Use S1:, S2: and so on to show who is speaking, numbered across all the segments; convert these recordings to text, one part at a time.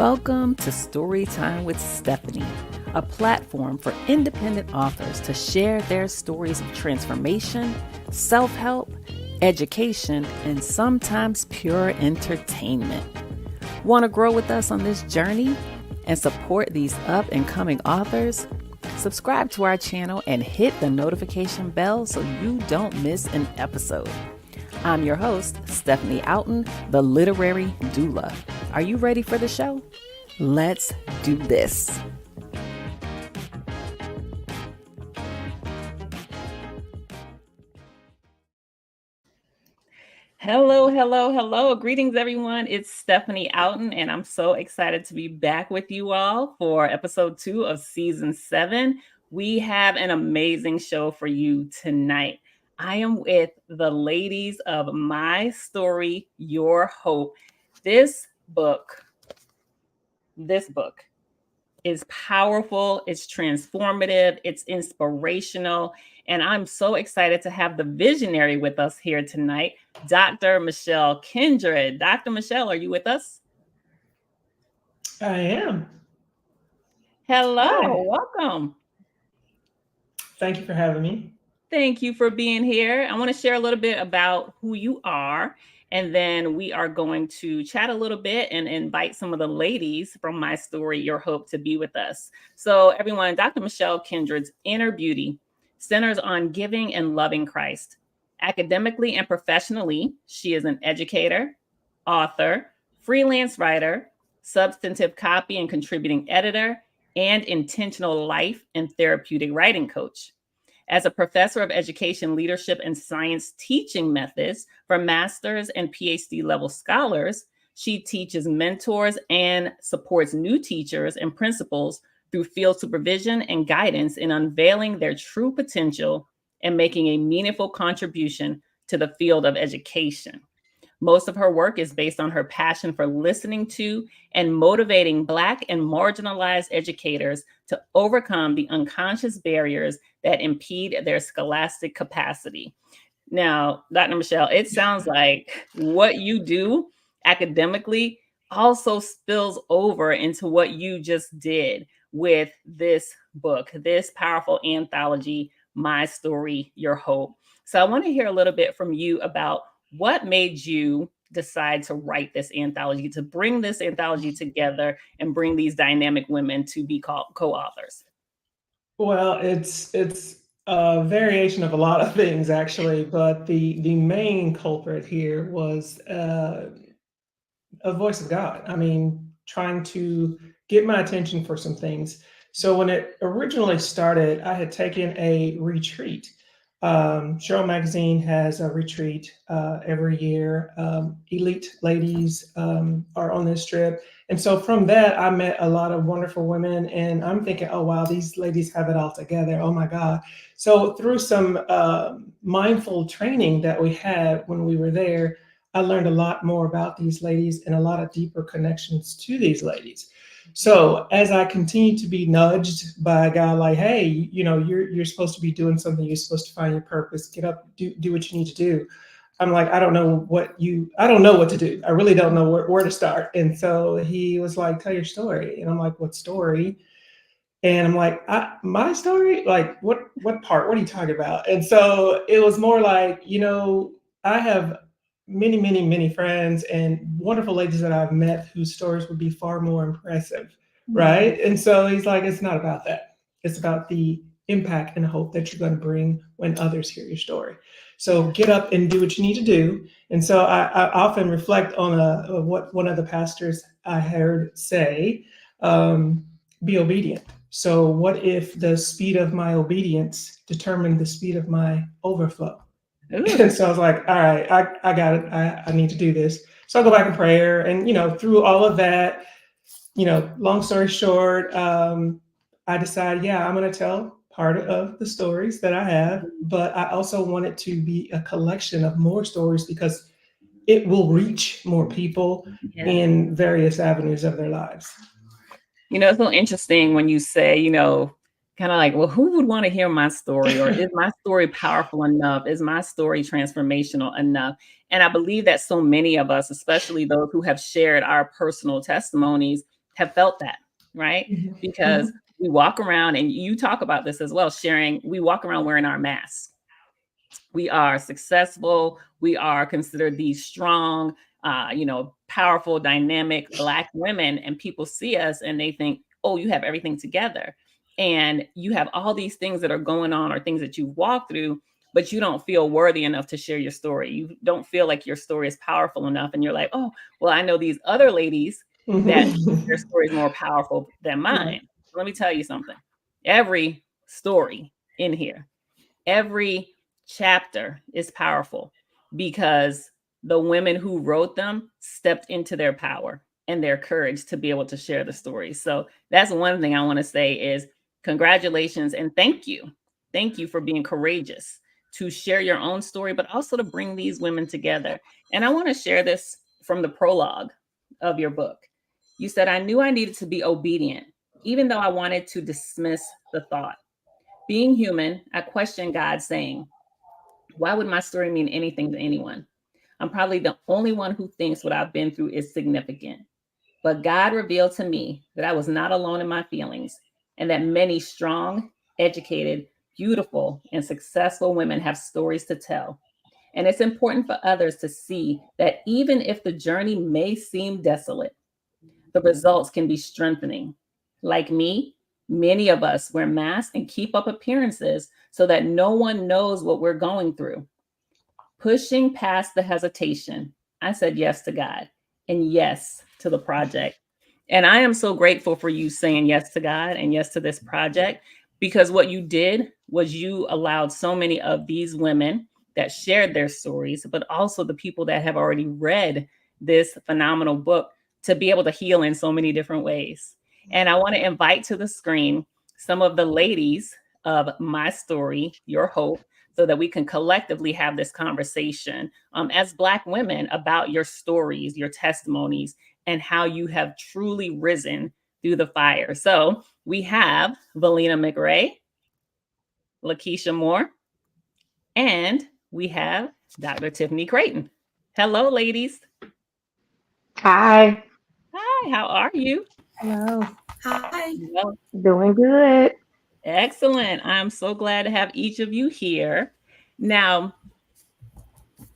S1: Welcome to Storytime with Stephanie, a platform for independent authors to share their stories of transformation, self-help, education, and sometimes pure entertainment. Want to grow with us on this journey and support these up and coming authors? Subscribe to our channel and hit the notification bell so you don't miss an episode. I'm your host, Stephanie Outen, the literary doula. Are you ready for the show? Let's do this. Hello. Greetings, everyone. It's Stephanie Outen, and I'm so excited to be back with you all for episode 2 of season 7. We have an amazing show for you tonight. I am with the ladies of My Story, Your Hope. This book is powerful, it's transformative, it's inspirational, and I'm so excited to have the visionary with us here tonight, Dr. Michelle Kindred. Dr. Michelle, are you with us?
S2: I am.
S1: Hello,
S2: Hi.
S1: welcome.
S2: Thank you for having me.
S1: Thank you for being here. I want to share a little bit about who you are, and then we are going to chat a little bit and invite some of the ladies from My Story, Your Hope to be with us. So, everyone, Dr. Michelle Kindred's inner beauty centers on giving and loving Christ. Academically and professionally, she is an educator, author, freelance writer, substantive copy and contributing editor, and intentional life and therapeutic writing coach. As a professor of education, leadership, and science teaching methods for master's and PhD level scholars, she teaches mentors and supports new teachers and principals through field supervision and guidance in unveiling their true potential and making a meaningful contribution to the field of education. Most of her work is based on her passion for listening to and motivating Black and marginalized educators to overcome the unconscious barriers that impede their scholastic capacity. Now, Dr. Michelle, it sounds like what you do academically also spills over into what you just did with this book, this powerful anthology, My Story, Your Hope. So I want to hear a little bit from you about what made you decide to write this anthology, to bring this anthology together and bring these dynamic women to be called co-authors?
S2: Well, it's a variation of a lot of things actually, but the main culprit here was a voice of God. I mean, trying to get my attention for some things. So when it originally started, I had taken a retreat. Cheryl Magazine has a retreat every year. Elite ladies are on this trip. And so from that, I met a lot of wonderful women. And I'm thinking, oh, wow, these ladies have it all together. Oh, my God. So through some mindful training that we had when we were there, I learned a lot more about these ladies and a lot of deeper connections to these ladies. So as I continue to be nudged by a guy like, hey, you know, you're supposed to be doing something, you're supposed to find your purpose, get up, do what you need to do. I'm like, I don't know what to do. I really don't know where to start. And so he was like, tell your story. And I'm like, what story? And I'm like, my story? Like, what part? What are you talking about? And so it was more like, you know, I have many friends and wonderful ladies that I've met whose stories would be far more impressive, right? And so he's like, it's not about that. It's about the impact and hope that you're going to bring when others hear your story. So get up and do what you need to do. And so I often reflect on what one of the pastors I heard say, be obedient. So what if the speed of my obedience determined the speed of my overflow? And so I was like, all right, I got it. I need to do this. So I go back in prayer and, you know, through all of that, you know, long story short, I decided, yeah, I'm going to tell part of the stories that I have, but I also want it to be a collection of more stories because it will reach more people in various avenues of their lives.
S1: You know, it's so interesting when you say, you know, kind of like, well, who would want to hear my story? Or is my story powerful enough? Is my story transformational enough? And I believe that so many of us, especially those who have shared our personal testimonies, have felt that, right?
S2: Mhm,
S1: Because
S2: mhm,
S1: we walk around, and you talk about this as well, sharing, we walk around wearing our masks. We are successful. We are considered these strong, powerful, dynamic Black women. And people see us and they think, oh, you have everything together. And you have all these things that are going on or things that you've walked through, but you don't feel worthy enough to share your story. You don't feel like your story is powerful enough. And you're like, oh, well, I know these other ladies that their
S2: mhm.
S1: story is more powerful than
S2: Right.
S1: mine. Let me tell you something. Every story in here, every chapter is powerful because the women who wrote them stepped into their power and their courage to be able to share the stories. So that's one thing I want to say is congratulations and thank you. Thank you for being courageous to share your own story, but also to bring these women together. And I want to share this from the prologue of your book. You said, I knew I needed to be obedient, even though I wanted to dismiss the thought. Being human, I questioned God, saying, why would my story mean anything to anyone? I'm probably the only one who thinks what I've been through is significant. But God revealed to me that I was not alone in my feelings and that many strong, educated, beautiful, and successful women have stories to tell. And it's important for others to see that even if the journey may seem desolate, the results can be strengthening. Like me, many of us wear masks and keep up appearances so that no one knows what we're going through. Pushing past the hesitation, I said yes to God and yes to the project. And I am so grateful for you saying yes to God and yes to this project, because what you did was you allowed so many of these women that shared their stories, but also the people that have already read this phenomenal book to be able to heal in so many different ways. And I want to invite to the screen some of the ladies of my story, Your Hope, so that we can collectively have this conversation as Black women about your stories, your testimonies, and how you have truly risen through the fire. So we have Valina McRae, Lakeisha Moore, and we have Dr. Tiffany Creighton. Hello, ladies.
S3: Hi,
S1: Hi, how are you?
S4: Hello. Hi.
S1: Well,
S3: doing good.
S1: excellent. I'm so glad to have each of you here. Now,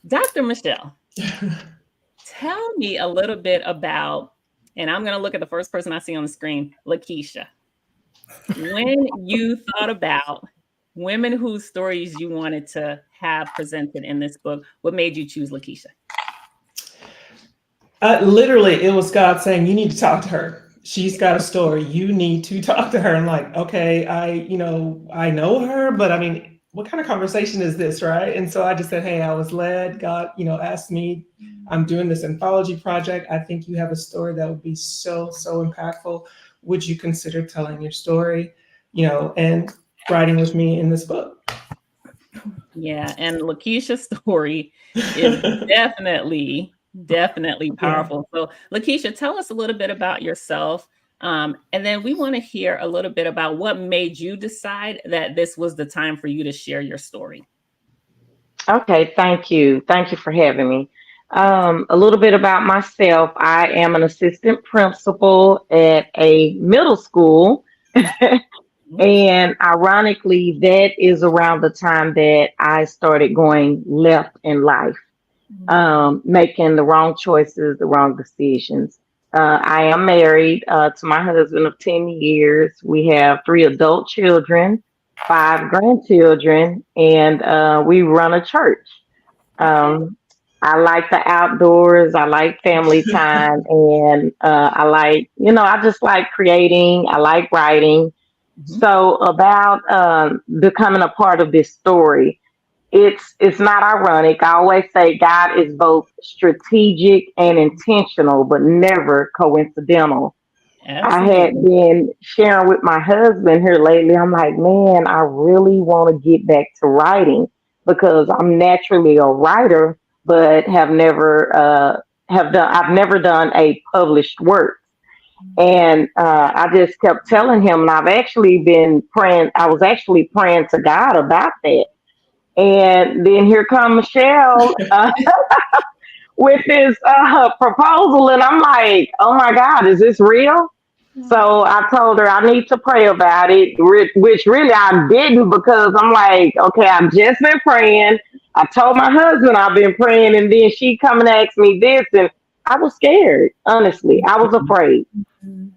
S1: Dr. Michelle, tell me a little bit about, and I'm going to look at the first person I see on the screen, Lakeisha. When you thought about women whose stories you wanted to have presented in this book, what made you choose Lakeisha?
S2: Literally, it was God saying, "You need to talk to her. She's got a story. You need to talk to her." And like, okay, I know her, but I mean, what kind of conversation is this, right? And so I just said, "Hey, I was led. God, asked me. I'm doing this anthology project. I think you have a story that would be so impactful. Would you consider telling your story, and writing with me in this book?"
S1: Yeah, and Lakeisha's story is definitely
S2: Yeah.
S1: powerful. So, Lakeisha, tell us a little bit about yourself. And then we want to hear a little bit about what made you decide that this was the time for you to share your story.
S3: Okay, thank you. Thank you for having me. A little bit about myself. I am an assistant principal at a middle school.
S1: Mhm.
S3: And ironically, that is around the time that I started going left in life, making the wrong choices, the wrong decisions. I am married to my husband of 10 years. We have three adult children, five grandchildren, and we run a church.
S1: Okay.
S3: Um, I like the outdoors. I like family time, and I like, I just like creating. I like writing.
S1: Mhm.
S3: So about becoming a part of this story, it's not ironic. I always say God is both strategic and intentional, but never coincidental. I had
S1: Absolutely.
S3: been sharing with my husband here lately. I'm like, man, I really want to get back to writing because I'm naturally a writer, but I've never done a published work. And I just kept telling him, and I've actually been praying. I was actually praying to God about that. And then here comes Michelle with this proposal, and I'm like, oh my God, is this real? So I told her I need to pray about it, which really I didn't because I'm like, okay, I've just been praying. I told my husband I've been praying, and then she come and ask me this, and I was scared. Honestly, I was afraid.
S1: Mm,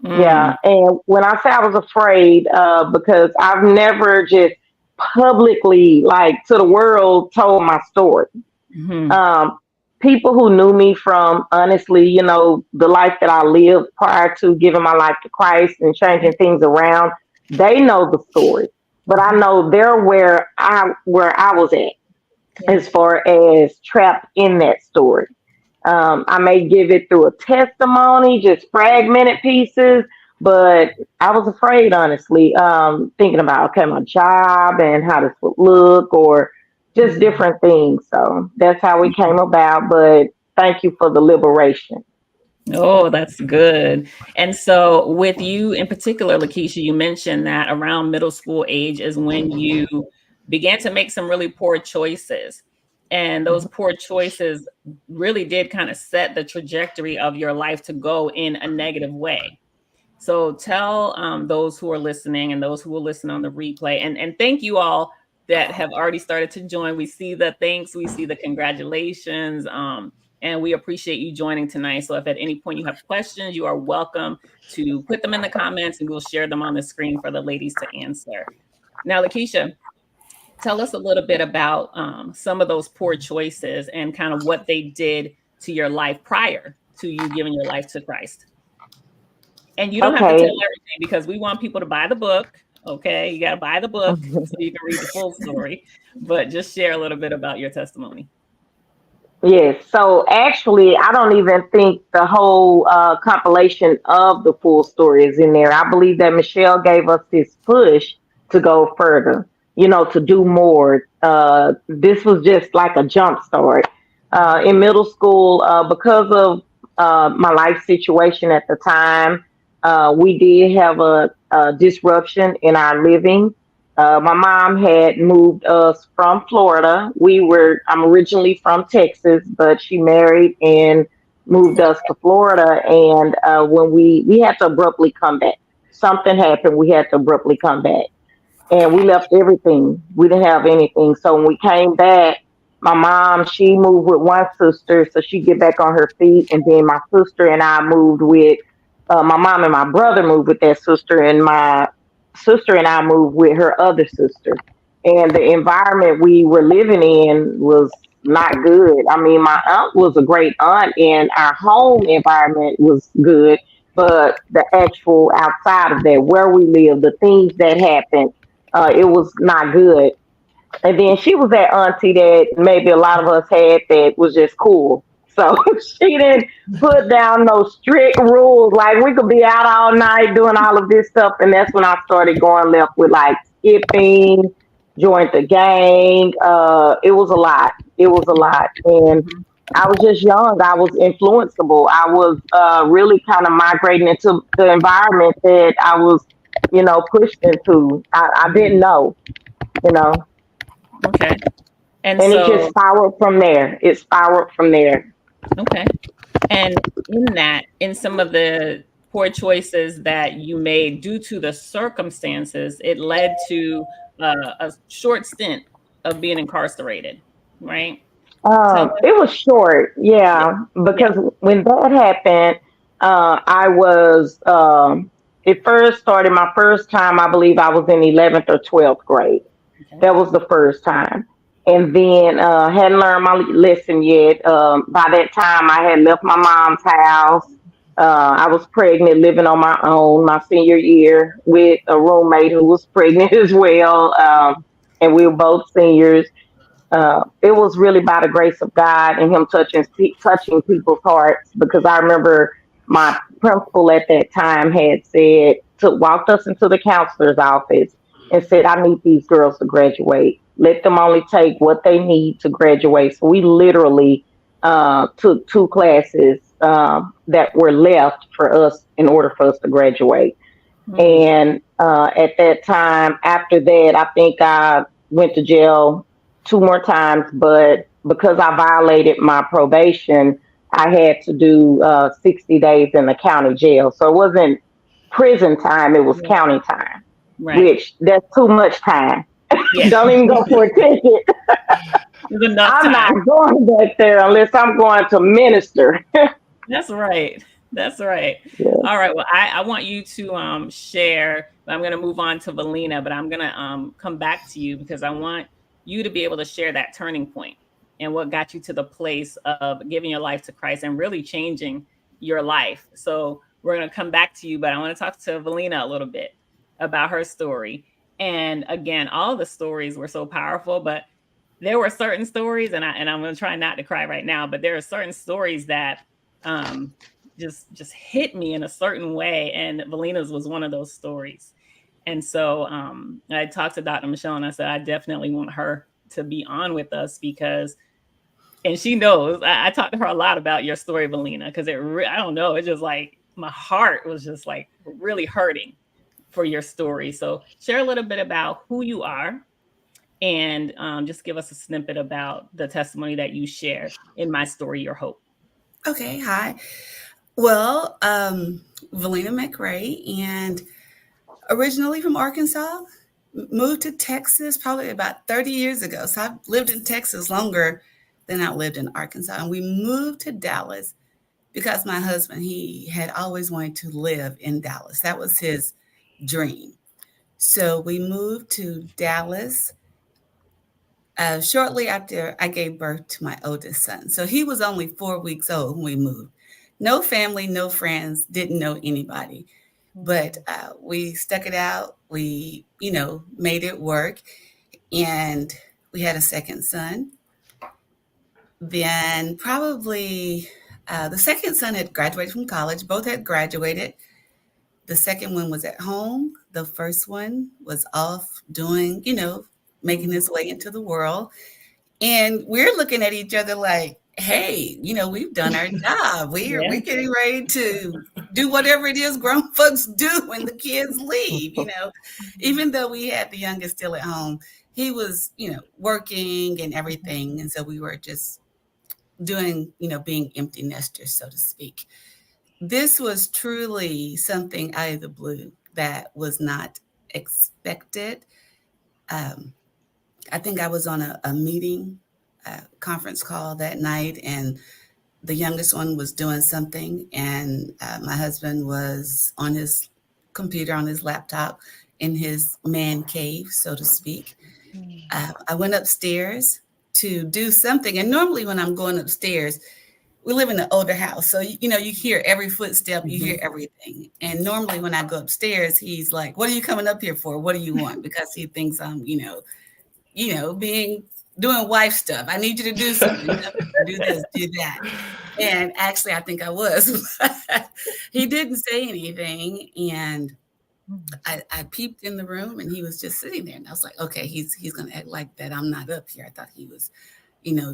S3: Yeah, and when I say I was afraid, because I've never just publicly, like to the world, told my story.
S1: mhm,
S3: Um, People who knew me from honestly, the life that I lived prior to giving my life to Christ and changing things around, they know the story. But I know they're where I was at
S1: yeah.
S3: as far as trapped in that story. I may give it through a testimony, just fragmented pieces, but I was afraid, honestly, thinking about, okay, my job and how this would look or just
S1: Mhm.
S3: different things. So that's how we came about. But thank you for the liberation.
S1: Oh, that's good. And so, with you in particular, Lakeisha, you mentioned that around middle school age is when you began to make some really poor choices. And those poor choices really did kind of set the trajectory of your life to go in a negative way. So tell those who are listening and those who will listen on the replay, and thank you all that have already started to join. We see the thanks, we see the congratulations, and we appreciate you joining tonight. So if at any point you have questions, you are welcome to put them in the comments, and we'll share them on the screen for the ladies to answer. Now, Lakeisha, tell us a little bit about some of those poor choices and kind of what they did to your life prior to you giving your life to Christ. And you don't have to tell
S3: Okay.
S1: everything because we want people to buy the book. Okay. You got to buy the book so you can read the full story, but just share a little bit about your testimony.
S3: Yes. So actually, I don't even think the whole compilation of the full story is in there. I believe that Michelle gave us this push to go further, to do more. This was just like a jump start. In middle school, because of my life situation at the time, we did have a disruption in our living. My mom had moved us from Florida. I'm originally from Texas, but she married and moved us to Florida. And when we had to abruptly come back, something happened. We had to abruptly come back, and we left everything. We didn't have anything. So when we came back, my mom, she moved with one sister so she get back on her feet, and then my sister and I moved with my mom and my brother moved with that sister, and my sister and I moved with her other sister. And the environment we were living in was not good. I mean, my aunt was a great aunt, and our home environment was good, but the actual outside of that, where we lived, the things that happened, it was not good. And then she was that auntie that maybe a lot of us had that was just cool. So she didn't put down no strict rules. Like we could be out all night doing all of this stuff. And that's when I started going left with like skipping, joined the gang. It was a lot. It was a lot. And
S1: Mhm.
S3: I was just young. I was influenceable. I was really kind of migrating into the environment that I was, pushed into. I didn't
S1: Mhm.
S3: know, you know.
S1: Okay. And
S3: And it just
S1: so,
S3: spiraled from there. It spiraled from there.
S1: okay. And in that, in some of the poor choices that you made due to the circumstances, it led to a short stint of being incarcerated, right? Tell us.
S3: It was short,
S1: Yeah.
S3: yeah,
S1: Yeah.
S3: because when that happened, I was, it first started my first time, I believe I was in 11th or 12th grade.
S1: Okay.
S3: That was the first time. And then hadn't learned my lesson yet. By that time, I had left my mom's house. I was pregnant, living on my own my senior year with a roommate who was pregnant as well. And we were both seniors. It was really by the grace of God and Him touching people's hearts. Because I remember my principal at that time had said to walked us into the counselor's office and said, "I need these girls to graduate. Let them only take what they need to graduate." So we literally took two classes that were left for us in order for us to graduate.
S1: Hmm.
S3: And at that time, after that, I think I went to jail two more times, but because I violated my probation, I had to do 60 days in the county jail. So it wasn't prison time, it was
S1: Yeah.
S3: county time,
S1: Right.
S3: which that's too much time.
S1: Yeah.
S3: Don't even go for a ticket.
S1: There's enough
S3: I'm not
S1: time.
S3: going back there unless I'm going to minister.
S1: That's right. That's right.
S3: Yeah.
S1: All right. Well, I want you to share. I'm going to move on to Valina, but I'm going to come back to you because I want you to be able to share that turning point and what got you to the place of giving your life to Christ and really changing your life. So we're going to come back to you, but I want to talk to Valina a little bit about her story. And again, all the stories were so powerful, but there were certain stories, and I'm going to try not to cry right now, but there are certain stories that um, just hit me in a certain way, and Valina's was one of those stories. And so I talked to Dr. Michelle, and I said I definitely want her to be on with us because, and she knows I talked to her a lot about your story, Valina, because I don't know, it's just like my heart was just like really hurting for your story. So share a little bit about who you are and just give us a snippet about the testimony that you share in My Story, Your Hope.
S4: Okay, hi. Well, Valina McRae, and originally from Arkansas, moved to Texas probably about 30 years ago. So I've lived in Texas longer than I lived in Arkansas. And we moved to Dallas because my husband, he had always wanted to live in Dallas. That was his dream. So we moved to Dallas shortly after I gave birth to my oldest son. So he was only 4 weeks old when we moved. No family, no friends, didn't know anybody. But we stuck it out. We, made it work. And we had a second son. Then probably the second son had graduated from college. Both had graduated. The second one was at home. The first one was off doing, making his way into the world. And we're looking at each other like, hey, we've done our job. We're
S1: Yeah.
S4: getting ready to do whatever it is grown folks do when the kids leave. Even though we had the youngest still at home, he was, working and everything. And so we were just doing, being empty nesters, so to speak. This was truly something out of the blue that was not expected. Um, I think I was on a meeting, conference call that night, and the youngest one was doing something, and my husband was on his computer, on his laptop, in his man cave, so to speak. I went upstairs to do something, and normally when I'm going upstairs, we live in an older house, so you hear every footstep, you hear everything. And normally when I go upstairs, he's like, "What are you coming up here for? What do you want?" Because he thinks I'm, being doing wife stuff. I need you to do something. Do this, do that. And actually, I think I was. He didn't say anything, and I peeped in the room, and he was just sitting there. And I was like, okay, he's gonna act like that I'm not up here. I thought he was,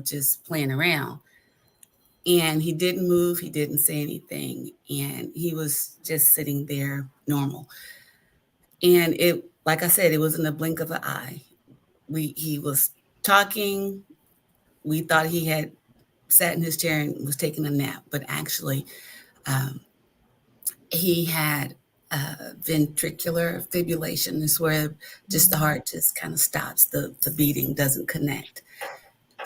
S4: just playing around. And he didn't move. He didn't say anything, and he was just sitting there normal. And it, like I said, it was in the blink of an eye. He was talking. We thought he had sat in his chair and was taking a nap, but actually, um, he had ventricular fibrillation. Is where just the heart just kind of stops. The beating doesn't connect.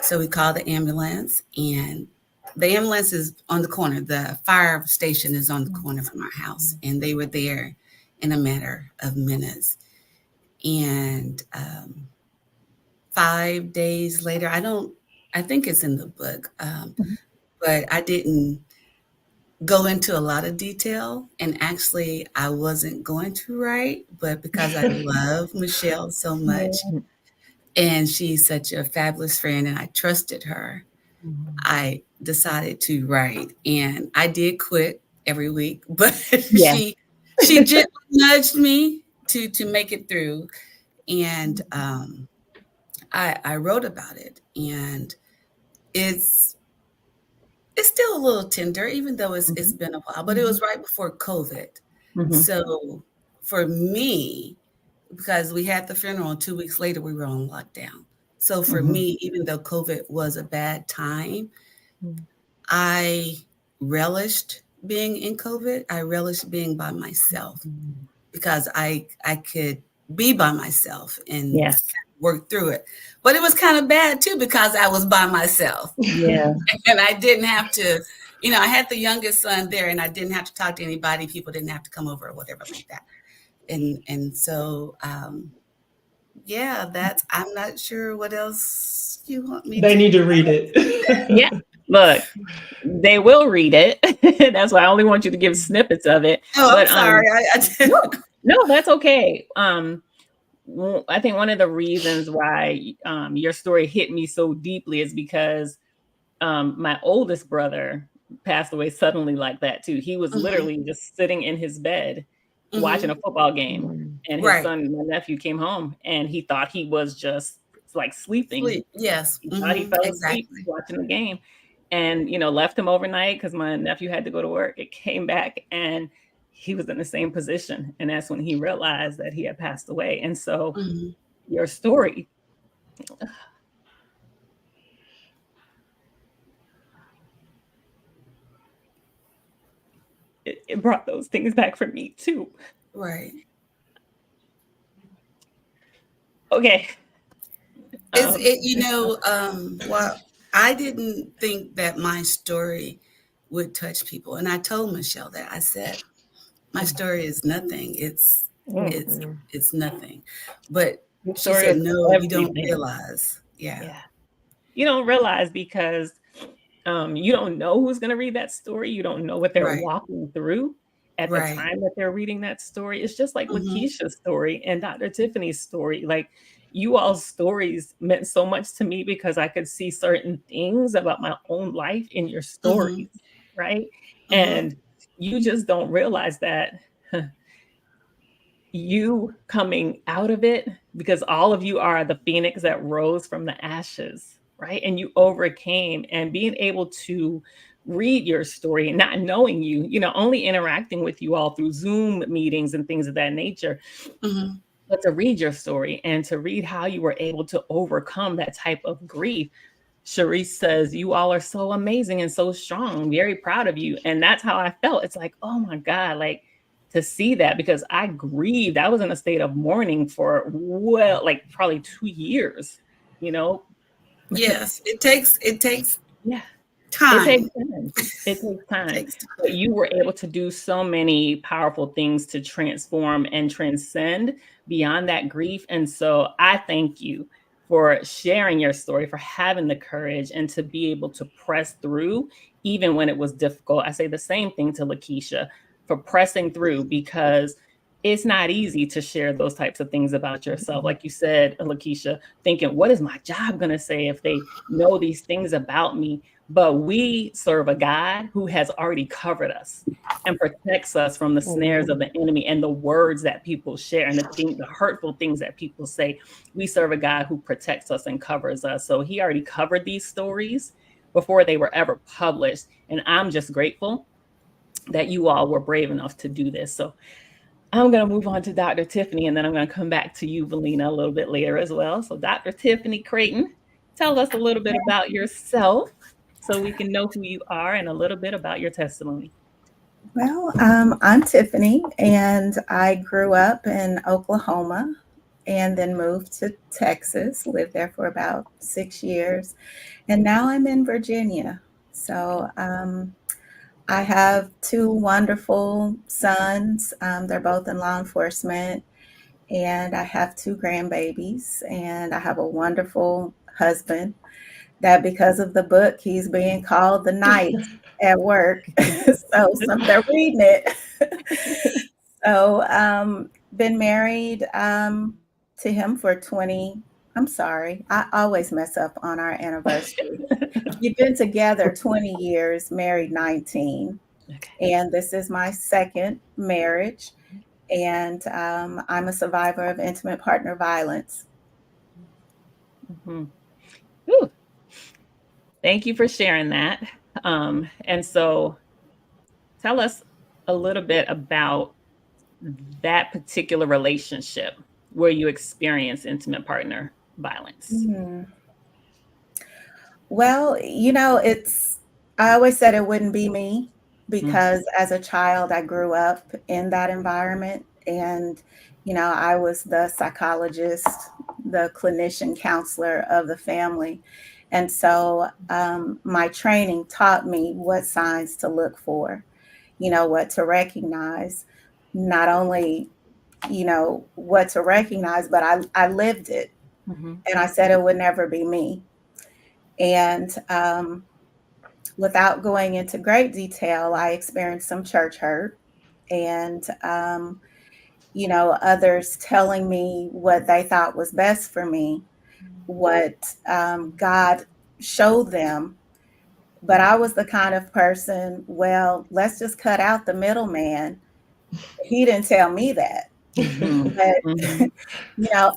S4: So we called the ambulance, and the ambulance is on the corner. The fire station is on the corner from our house, and they were there in a matter of minutes. And 5 days later, I think it's in the book, but I didn't go into a lot of detail. And actually, I wasn't going to write, but because I love Michelle so much, and she's such a fabulous friend, and I trusted her, I decided to write. And I did quit every week, but
S1: Yeah.
S4: she gently nudged me to make it through. And I wrote about it, and it's still a little tender, even though it's been a while. But it was right before COVID, so for me, because we had the funeral, and 2 weeks later we were on lockdown. So for me, even though COVID was a bad time, I relished being in COVID. I relished being by myself because I could be by myself and
S1: Yes.
S4: work through it. But it was kind of bad too because I was by myself
S1: Yeah.
S4: and I didn't have to, I had the youngest son there and I didn't have to talk to anybody. People didn't have to come over or whatever like that. And so yeah, that's I'm not sure what else you want me
S2: They
S4: to.
S2: need to read
S1: Yeah.
S2: it.
S1: Look, they will read it. That's why I only want you to give snippets of it.
S4: Oh, I'm
S1: But
S4: sorry.
S1: no, no, that's okay. I think one of the reasons why your story hit me so deeply is because my oldest brother passed away suddenly like that too. He was
S4: hmm
S1: literally just sitting in his bed watching
S4: hmm
S1: a football game, and his
S4: Right.
S1: son, my nephew, came home, and he thought he was just like sleeping.
S4: Sleep. Yes.
S1: He thought he fell asleep
S4: Exactly.
S1: watching the game, and left him overnight because my nephew had to go to work. It came back, and he was in the same position, and that's when he realized that he had passed away. And so
S4: hmm
S1: your story, it brought those things back for me too.
S4: Right.
S1: Okay.
S4: It's
S1: Um,
S4: it. Well, I didn't think that my story would touch people, and I told Michelle that. I said my story is nothing.
S1: mm,
S4: It's it's nothing. But
S1: your
S4: she
S1: story
S4: said,
S1: is
S4: no, you don't
S1: everything.
S4: realize. Yeah.
S1: Yeah. You don't realize because you don't know who's going to read that story. You don't know what they're
S4: Right.
S1: walking through at the
S4: Right.
S1: time that they're reading that story. It's just like
S4: hmm
S1: Lakeisha's story and Dr. Tiffany's story. Like you all's stories meant so much to me because I could see certain things about my own life in your
S4: hmm
S1: stories, right?
S4: hmm
S1: And you just don't realize that you coming out of it, because all of you are the phoenix that rose from the ashes, right? And you overcame, and being able to read your story, not knowing you, only interacting with you all through Zoom meetings and things of that nature,
S4: hmm
S1: but to read your story and to read how you were able to overcome that type of grief. Sharice says, you all are so amazing and so strong. I'm very proud of you. And that's how I felt. It's like, oh my God, like to see that, because I grieved. I was in a state of mourning for, well, like probably 2 years, you know?
S4: Yes. It takes
S1: Yeah. It takes
S4: time.
S1: time. It takes time.
S4: Takes
S1: But
S4: time.
S1: you were able to do so many powerful things to transform and transcend beyond that grief. And so I thank you for sharing your story, for having the courage and to be able to press through, even when it was difficult. I say the same thing to Lakeisha, for pressing through, because it's not easy to share those types of things about yourself. Like you said, Lakeisha, thinking, what is my job going to say if they know these things about me? But we serve a God who has already covered us and protects us from the snares of the enemy and the words that people share and the hurtful things that people say. We serve a God who protects us and covers us. So he already covered these stories before they were ever published. And I'm just grateful that you all were brave enough to do this. So I'm going to move on to Dr. Tiffany, and then I'm going to come back to you, Valina, a little bit later as well. So, Dr. Tiffany Creighton, tell us a little bit about yourself so we can know who you are and a little bit about your testimony.
S5: Well, I'm Tiffany, and I grew up in Oklahoma and then moved to Texas, lived there for about 6 years, and now I'm in Virginia. So I have two wonderful sons. They're both in law enforcement, and I have two grandbabies, and I have a wonderful husband that because of the book, he's being called the knight at work. So some they're reading it. So been married to him for 20. I'm sorry. I always mess up on our anniversary. We've been together 20 years, married 19.
S1: Okay.
S5: And this is my second marriage. And I'm a survivor of intimate partner violence.
S1: Mm-hmm. Thank you for sharing that. And so, tell us a little bit about that particular relationship where you experience intimate partner violence.
S5: Mhm. Well, I always said it wouldn't be me because as a child, I grew up in that environment. And, I was the psychologist, the clinician counselor of the family. And so my training taught me what signs to look for, what to recognize, not only, what to recognize, but I lived it. And I said it would never be me. And without going into great detail, I experienced some church hurt and, others telling me what they thought was best for me, what God showed them. But I was the kind of person, well, let's just cut out the middleman. He didn't tell me that. But,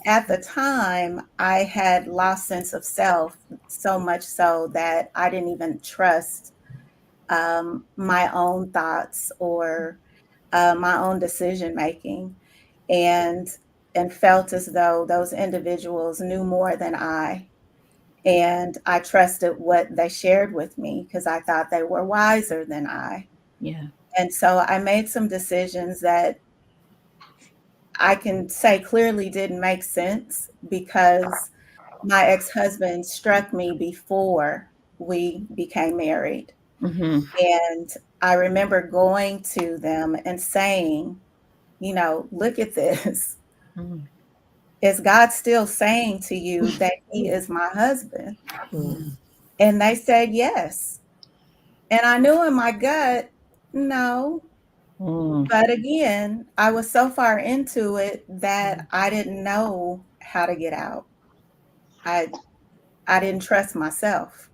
S5: at the time, I had lost sense of self so much so that I didn't even trust my own thoughts or my own decision making, and felt as though those individuals knew more than I. And I trusted what they shared with me because I thought they were wiser than I.
S1: Yeah.
S5: And so I made some decisions that I can say clearly didn't make sense because my ex-husband struck me before we became married. And I remember going to them and saying, look at this. Is God still saying to you that he is my husband? And they said yes. And I knew in my gut, no. But again, I was so far into it that I didn't know how to get out. I didn't trust myself.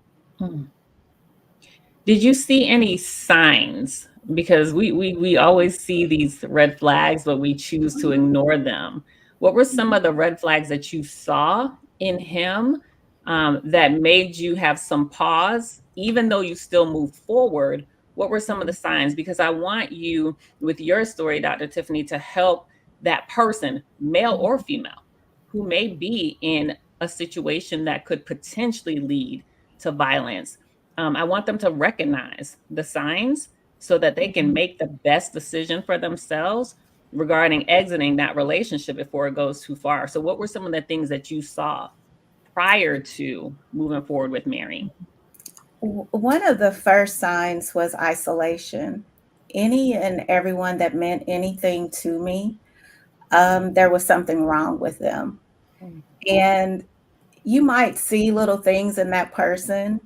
S1: Did you see any signs? Because we always see these red flags, but we choose to ignore them. What were some of the red flags that you saw in him that made you have some pause, even though you still moved forward? What were some of the signs? Because I want you, with your story, Dr. Tiffany, to help that person, male or female, who may be in a situation that could potentially lead to violence. I want them to recognize the signs so that they can make the best decision for themselves regarding exiting that relationship before it goes too far. So, what were some of the things that you saw prior to moving forward with marrying?
S5: One of the first signs was isolation. Any and everyone that meant anything to me, there was something wrong with them. And you might see little things in that person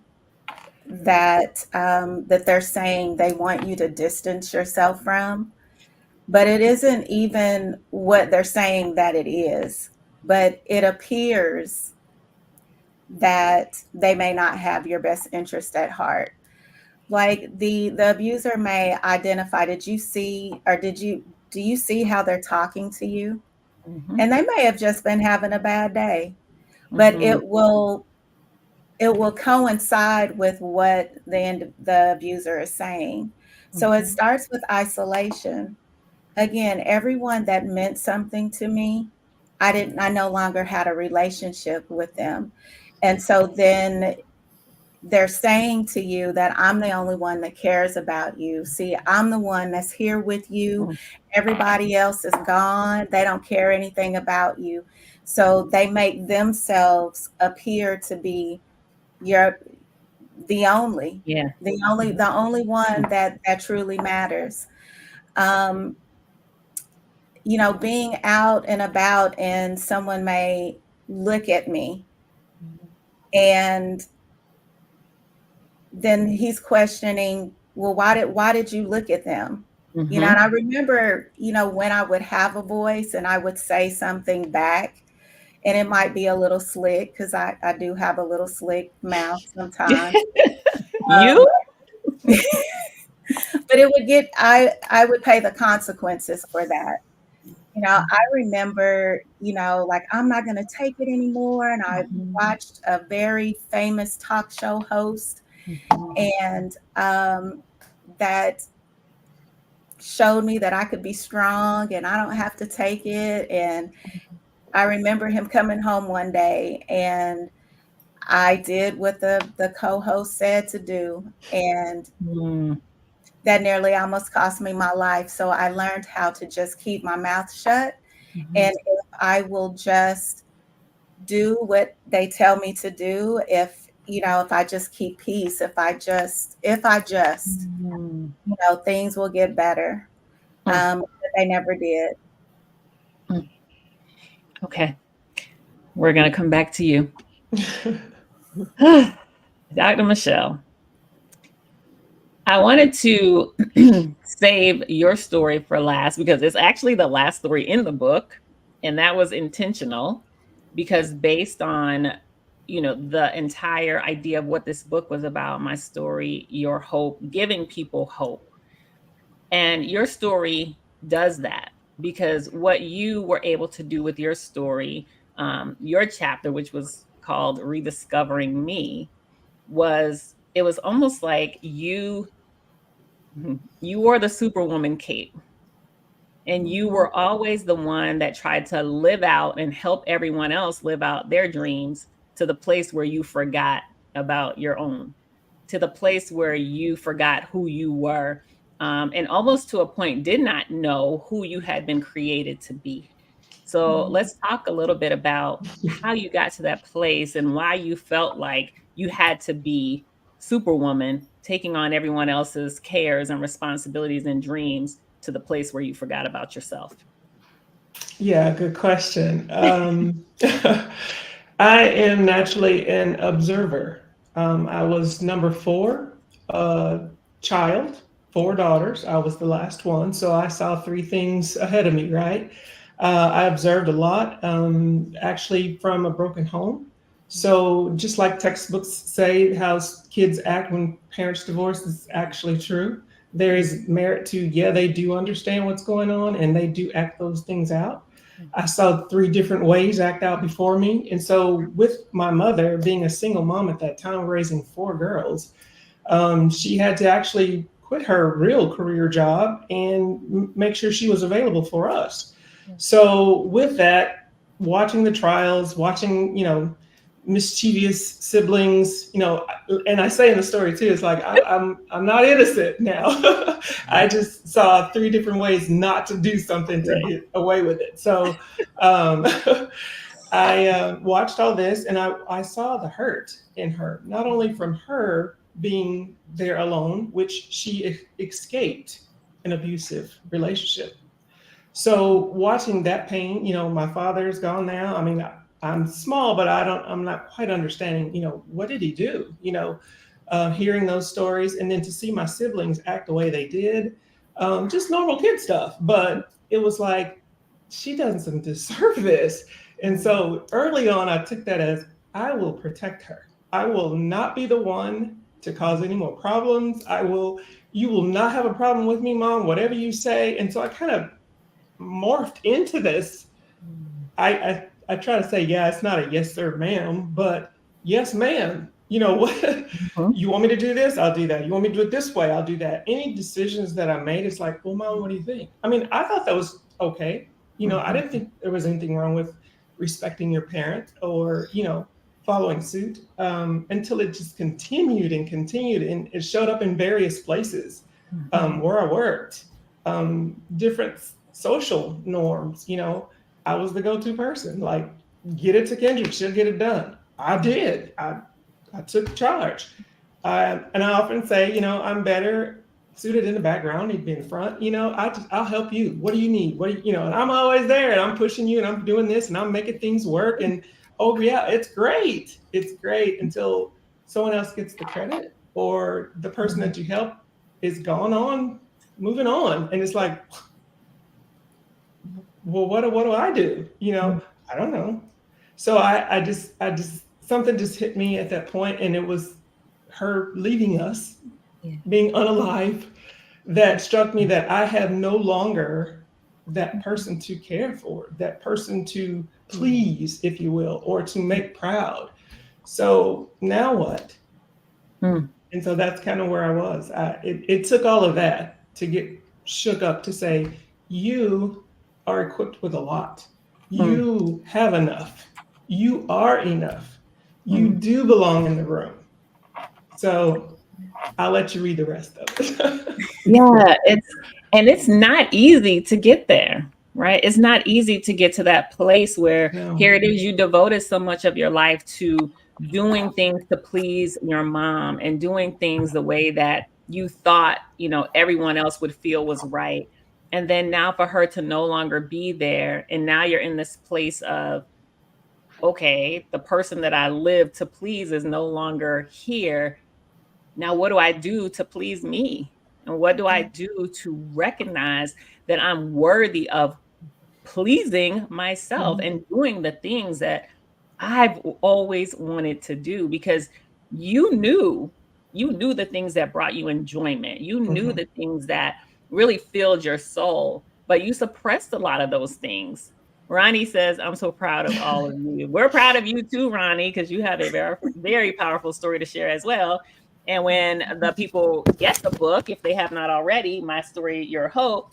S5: that they're saying they want you to distance yourself from, but it isn't even what they're saying that it is. But it appears that they may not have your best interest at heart. Like the abuser may identify, did you see, or do you see how they're talking to you? And they may have just been having a bad day, but it will coincide with what the abuser is saying. So it starts with isolation. Again, everyone that meant something to me, I no longer had a relationship with them. And so then they're saying to you that I'm the only one that cares about you. See, I'm the one that's here with you. Everybody else is gone. They don't care anything about you. So they make themselves appear to be your
S1: Yeah.
S5: the only one that truly matters. Um, being out and about and someone may look at me and then he's questioning, well, why did you look at them? And I remember, when I would have a voice and I would say something back, and it might be a little slick because I do have a little slick mouth sometimes.
S1: You?
S5: But I would pay the consequences for that. I remember, like, I'm not going to take it anymore. And I watched a very famous talk show host, and that showed me that I could be strong and I don't have to take it. And I remember him coming home one day and I did what the co-host said to do. And that nearly almost cost me my life. So I learned how to just keep my mouth shut.
S1: Mhm.
S5: And if I will just do what they tell me to do, if I just keep peace, if I just,
S1: Mm.
S5: things will get better.
S1: Mm.
S5: But they never did.
S1: Mm. Okay. We're going to come back to you. Dr. Michelle, I wanted to save your story for last because it's actually the last story in the book. And that was intentional because based on, the entire idea of what this book was about, my story, your hope, giving people hope. And your story does that because what you were able to do with your story, your chapter, which was called Rediscovering Me, it was almost like you wore the superwoman cape and you were always the one that tried to live out and help everyone else live out their dreams to the place where you forgot about your own, to the place where you forgot who you were, and almost to a point did not know who you had been created to be. So let's talk a little bit about how you got to that place and why you felt like you had to be superwoman, taking on everyone else's cares and responsibilities and dreams to the place where you forgot about yourself.
S2: Yeah, good question. I am naturally an observer. I was number four, child, four daughters. I was the last one, so I saw three things ahead of me, right? I observed a lot, actually, from a broken home. So, just like textbooks say how kids act when parents divorce is actually true. There is merit to, yeah, they do understand what's going on and they do act those things out. I saw three different ways act out before me. And so, with my mother being a single mom at that time, raising four girls, she had to actually quit her real career job and make sure she was available for us. So, with that, watching the trials, watching, mischievous siblings, and I say in the story too, it's like I'm not innocent now. I just saw three different ways not to do something to
S1: Right.
S2: get away with it. So um, I watched all this and I saw the hurt in her, not only from her being there alone, which she escaped an abusive relationship. So watching that pain, my father's gone now. I mean, I'm small, but I'm not quite understanding, what did he do? Hearing those stories and then to see my siblings act the way they did, just normal kid stuff. But it was like, she doesn't deserve this. And so early on, I took that as I will protect her. I will not be the one to cause any more problems. You will not have a problem with me, mom, whatever you say. And so I kind of morphed into this. I try to say, yeah, it's not a yes sir ma'am, but yes ma'am. You know what?
S1: Mhm.
S2: You want me to do this? I'll do that. You want me to do it this way? I'll do that. Any decisions that I made, it's like, well, mom, what do you think? I mean, I thought that was okay. I didn't think there was anything wrong with respecting your parent or following suit, until it just continued and continued, and it showed up in various places, where I worked, different social norms. I was the go-to person. Like, get it to Kendrick, she'll get it done. I did. I took charge. And I often say, I'm better suited in the background, need to be in the front. I'll help you. What do you need? And I'm always there and I'm pushing you and I'm doing this and I'm making things work. And oh yeah, it's great. It's great until someone else gets the credit or the person that you help is gone on, moving on. And it's like, well, what do I do? I don't know. So I just something just hit me at that point, and it was her leaving us,
S1: Yeah.
S2: being unalive, that struck me that I have no longer that person to care for, that person to please, if you will, or to make proud. So now what?
S1: Mm.
S2: And so that's kind of where I was. It took all of that to get shook up to say, you are equipped with a lot.
S1: Mm.
S2: You have enough. You are enough. You
S1: Mm.
S2: do belong in the room. So I'll let you read the rest of it.
S1: Yeah, it's not easy to get there, right? It's not easy to get to that place where
S2: No.
S1: here it is, you devoted so much of your life to doing things to please your mom and doing things the way that you thought, everyone else would feel was right. And then now for her to no longer be there, and now you're in this place of, okay, the person that I live to please is no longer here. Now, what do I do to please me? And what do I do to recognize that I'm worthy of pleasing myself
S2: Mhm.
S1: and doing the things that I've always wanted to do? Because you knew you knew the things that brought you enjoyment. You knew
S2: Mhm.
S1: the things that really filled your soul, but you suppressed a lot of those things. Ronnie says, I'm so proud of all of you. We're proud of you too, Ronnie, because you have a very, very powerful story to share as well. And when the people get the book, if they have not already, My Story, Your Hope,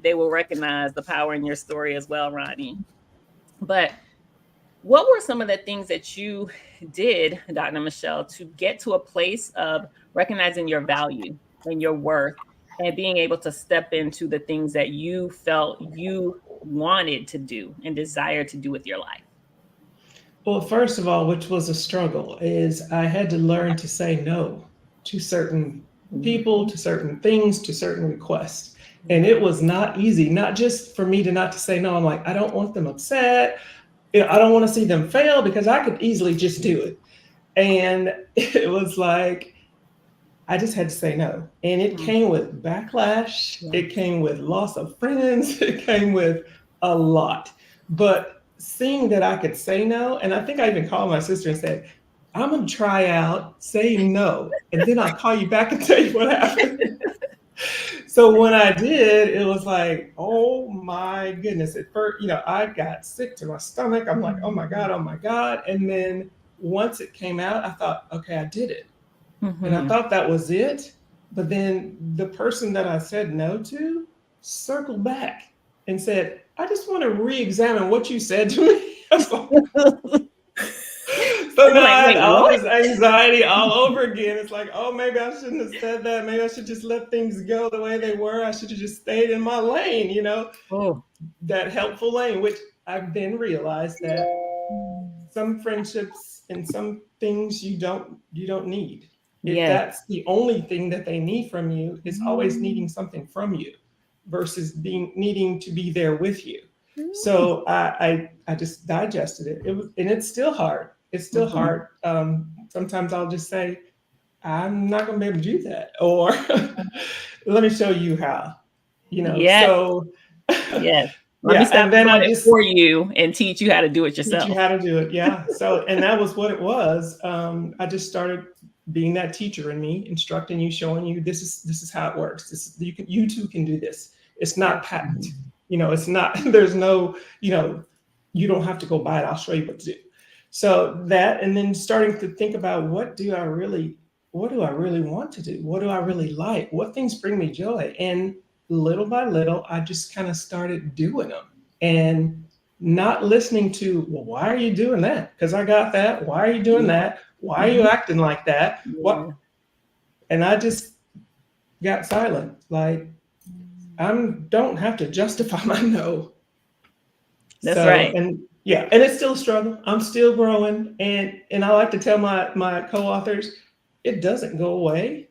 S1: they will recognize the power in your story as well, Ronnie. But what were some of the things that you did, Dr. Michelle, to get to a place of recognizing your value and your worth and being able to step into the things that you felt you wanted to do and desired to do with your life?
S2: Well, first of all, which was a struggle, is I had to learn to say no to certain people,
S1: Mhm.
S2: to certain things, to certain requests. And
S1: Yeah.
S2: it was not easy, not just for me to not to say no. I'm like, I don't want them upset. I don't want to see them fail because I could easily just do it. And it was like, I just had to say no. And it
S1: Mm.
S2: came with backlash,
S1: Yeah.
S2: it came with loss of friends, it came with a lot. But seeing that I could say no, and I think I even called my sister and said, I'm going to try out saying no, and then I'll call you back and tell you what happened. So when I did, it was like, oh my goodness. At first, I got sick to my stomach. I'm like, oh my God, oh my God. And then once it came out, I thought, okay, I did it. And I
S1: Mhm.
S2: thought that was it. But then the person that I said no to circled back and said, I just want to re examine what you said to me. So now
S1: Like,
S2: I had
S1: wait,
S2: all
S1: what?
S2: this anxiety all over again. It's like, oh, maybe I shouldn't have said that. Maybe I should just let things go the way they were. I should have just stayed in my lane,
S1: Oh,
S2: that helpful lane, which I've then realized that some friendships and some things you don't need. If
S1: yes.
S2: that's the only thing that they need from you, it's always needing something from you versus being needing to be there with you. So I just digested it. It was, and it's still hard. It's still
S1: Mhm.
S2: hard. Sometimes I'll just say, I'm not going to be able to do that, or let me show you how.
S1: Yes.
S2: So
S1: Yes. Let me
S2: yeah,
S1: stop
S2: and then
S1: doing
S2: I
S1: it
S2: just
S1: for you and teach you how to do it
S2: teach you
S1: yourself.
S2: how to do it. Yeah. So, and that was what it was. I just started being that teacher in me, instructing you, showing you this is how it works. You too can do this. It's not patent. It's not. There's no. You don't have to go buy it. I'll show you what to do. So that, and then starting to think about what do I really want to do? What do I really like? What things bring me joy? And little by little, I just kind of started doing them. And not listening to, well, why are you doing that? Because I got that. Why are you doing
S1: Yeah.
S2: that? Why are you
S1: Mhm.
S2: acting like that? What?
S1: Yeah.
S2: And I just got silent. Like, I don't have to justify my no.
S1: That's
S2: So,
S1: right.
S2: and yeah, and it's still a struggle. I'm still growing, and I like to tell my co-authors, it doesn't go away,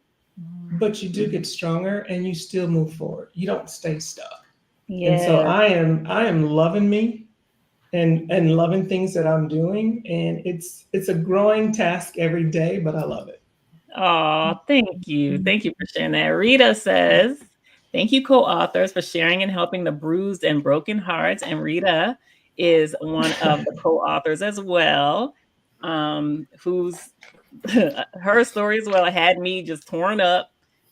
S2: but you do get stronger, and you still move forward. You don't stay stuck. And so
S1: Yes.
S2: I am loving me and loving things that I'm doing, and it's a growing task every day, but I love it.
S1: Oh, thank you. Thank you for sharing that. Rita says, thank you, co-authors, for sharing and helping the bruised and broken hearts. And Rita is one of the co-authors as well, who's her story as well had me just torn up,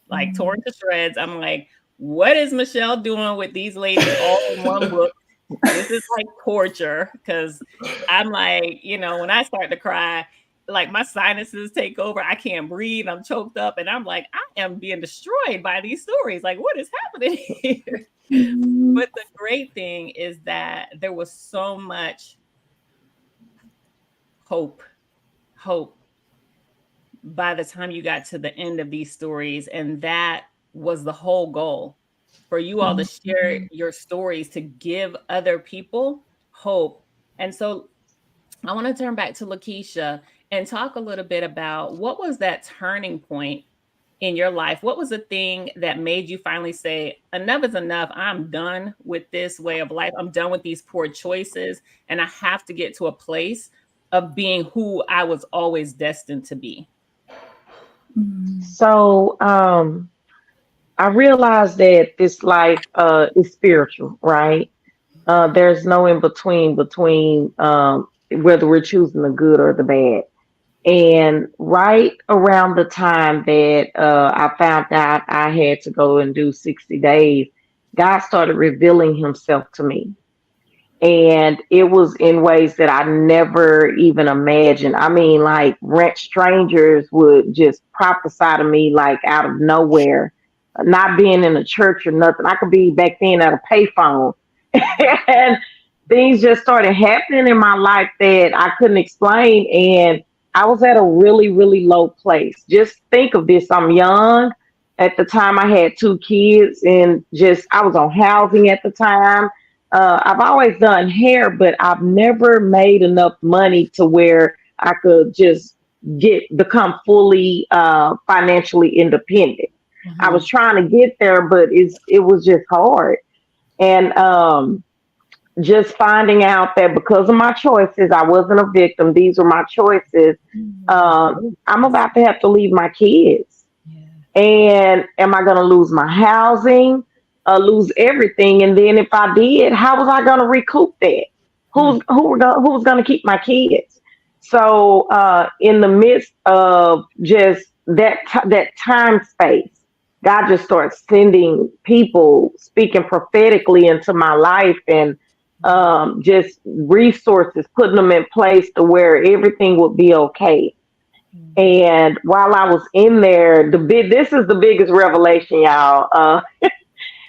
S1: like torn to shreds. I'm like, what is Michelle doing with these ladies all in one book? This is like torture because I'm like, when I start to cry, like my sinuses take over. I can't breathe. I'm choked up, and I'm like, I am being destroyed by these stories. Like, what is happening here? But the great thing is that there was so much hope, hope by the time you got to the end of these stories. And that was the whole goal, for you all to share
S5: Mhm.
S1: your stories, to give other people hope. And so I want to turn back to Lakeisha and talk a little bit about what was that turning point in your life? What was the thing that made you finally say, enough is enough? I'm done with this way of life. I'm done with these poor choices. And I have to get to a place of being who I was always destined to be.
S5: Mhm.
S3: So I realized that this life is spiritual, right? There's no in between whether we're choosing the good or the bad. And right around the time that I found out I had to go and do 60 days, God started revealing himself to me. And it was in ways that I never even imagined. I mean, like strangers would just prophesy to me like out of nowhere, not being in a church or nothing. I could be back then at a payphone, and things just started happening in my life that I couldn't explain. And I was at a really, really low place. Just think of this. I'm young. At the time, I had two kids, and just I was on housing at the time. I've always done hair, but I've never made enough money to where I could just become fully financially independent. I
S1: Mhm.
S3: was trying to get there, but it was just hard. And just finding out that because of my choices, I wasn't a victim. These were my choices. I'm about to have to leave my kids.
S4: Yeah.
S3: And am I going to lose my housing, lose everything? And then if I did, how was I going to recoup that? Who was going to keep my kids? So in the midst of just that time space, God just starts sending people speaking prophetically into my life, and just resources, putting them in place to where everything would be okay. And while I was in there, this is the biggest revelation, y'all.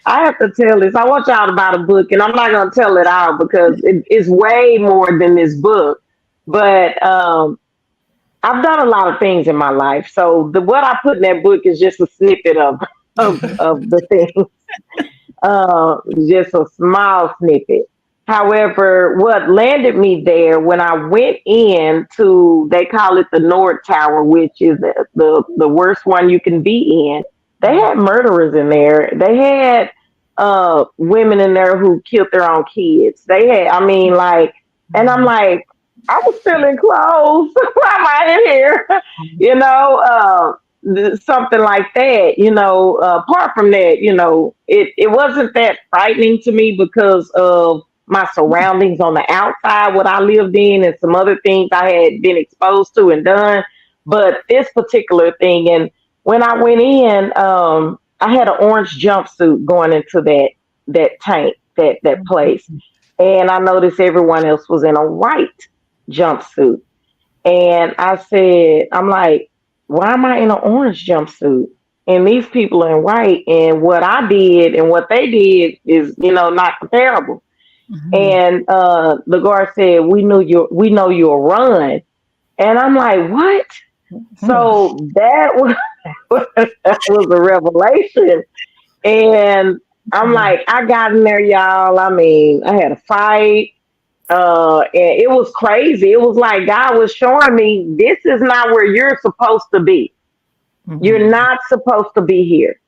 S3: I have to tell this. I want y'all to buy the book, and I'm not going to tell it all because it's way more than this book. But I've done a lot of things in my life, so what I put in that book is just a snippet of the thing, just a small snippet. However, what landed me there when I went in to, they call it the Nord Tower, which is the worst one you can be in. They had murderers in there. They had women in there who killed their own kids. They had, I mean, like, and I'm like, I was still in clothes. Why am I in here? you know, something like that. Apart from that, it wasn't that frightening to me because of my surroundings on the outside, what I lived in, and some other things I had been exposed to and done. But this particular thing, and when I went in, I had an orange jumpsuit going into that tank, that place, and I noticed everyone else was in a white jumpsuit. And I said, I'm like, why am I in an orange jumpsuit? And these people are in white, and what I did and what they did is, not comparable.
S1: Mhm.
S3: And the guard said, we know you'll run. And I'm like, what?
S1: Mhm.
S3: So that was that was a revelation. And I'm like, I got in there, y'all. I mean, I had a fight. And it was crazy. It was like God was showing me this is not where you're supposed to be. You're
S1: Mhm.
S3: not supposed to be here.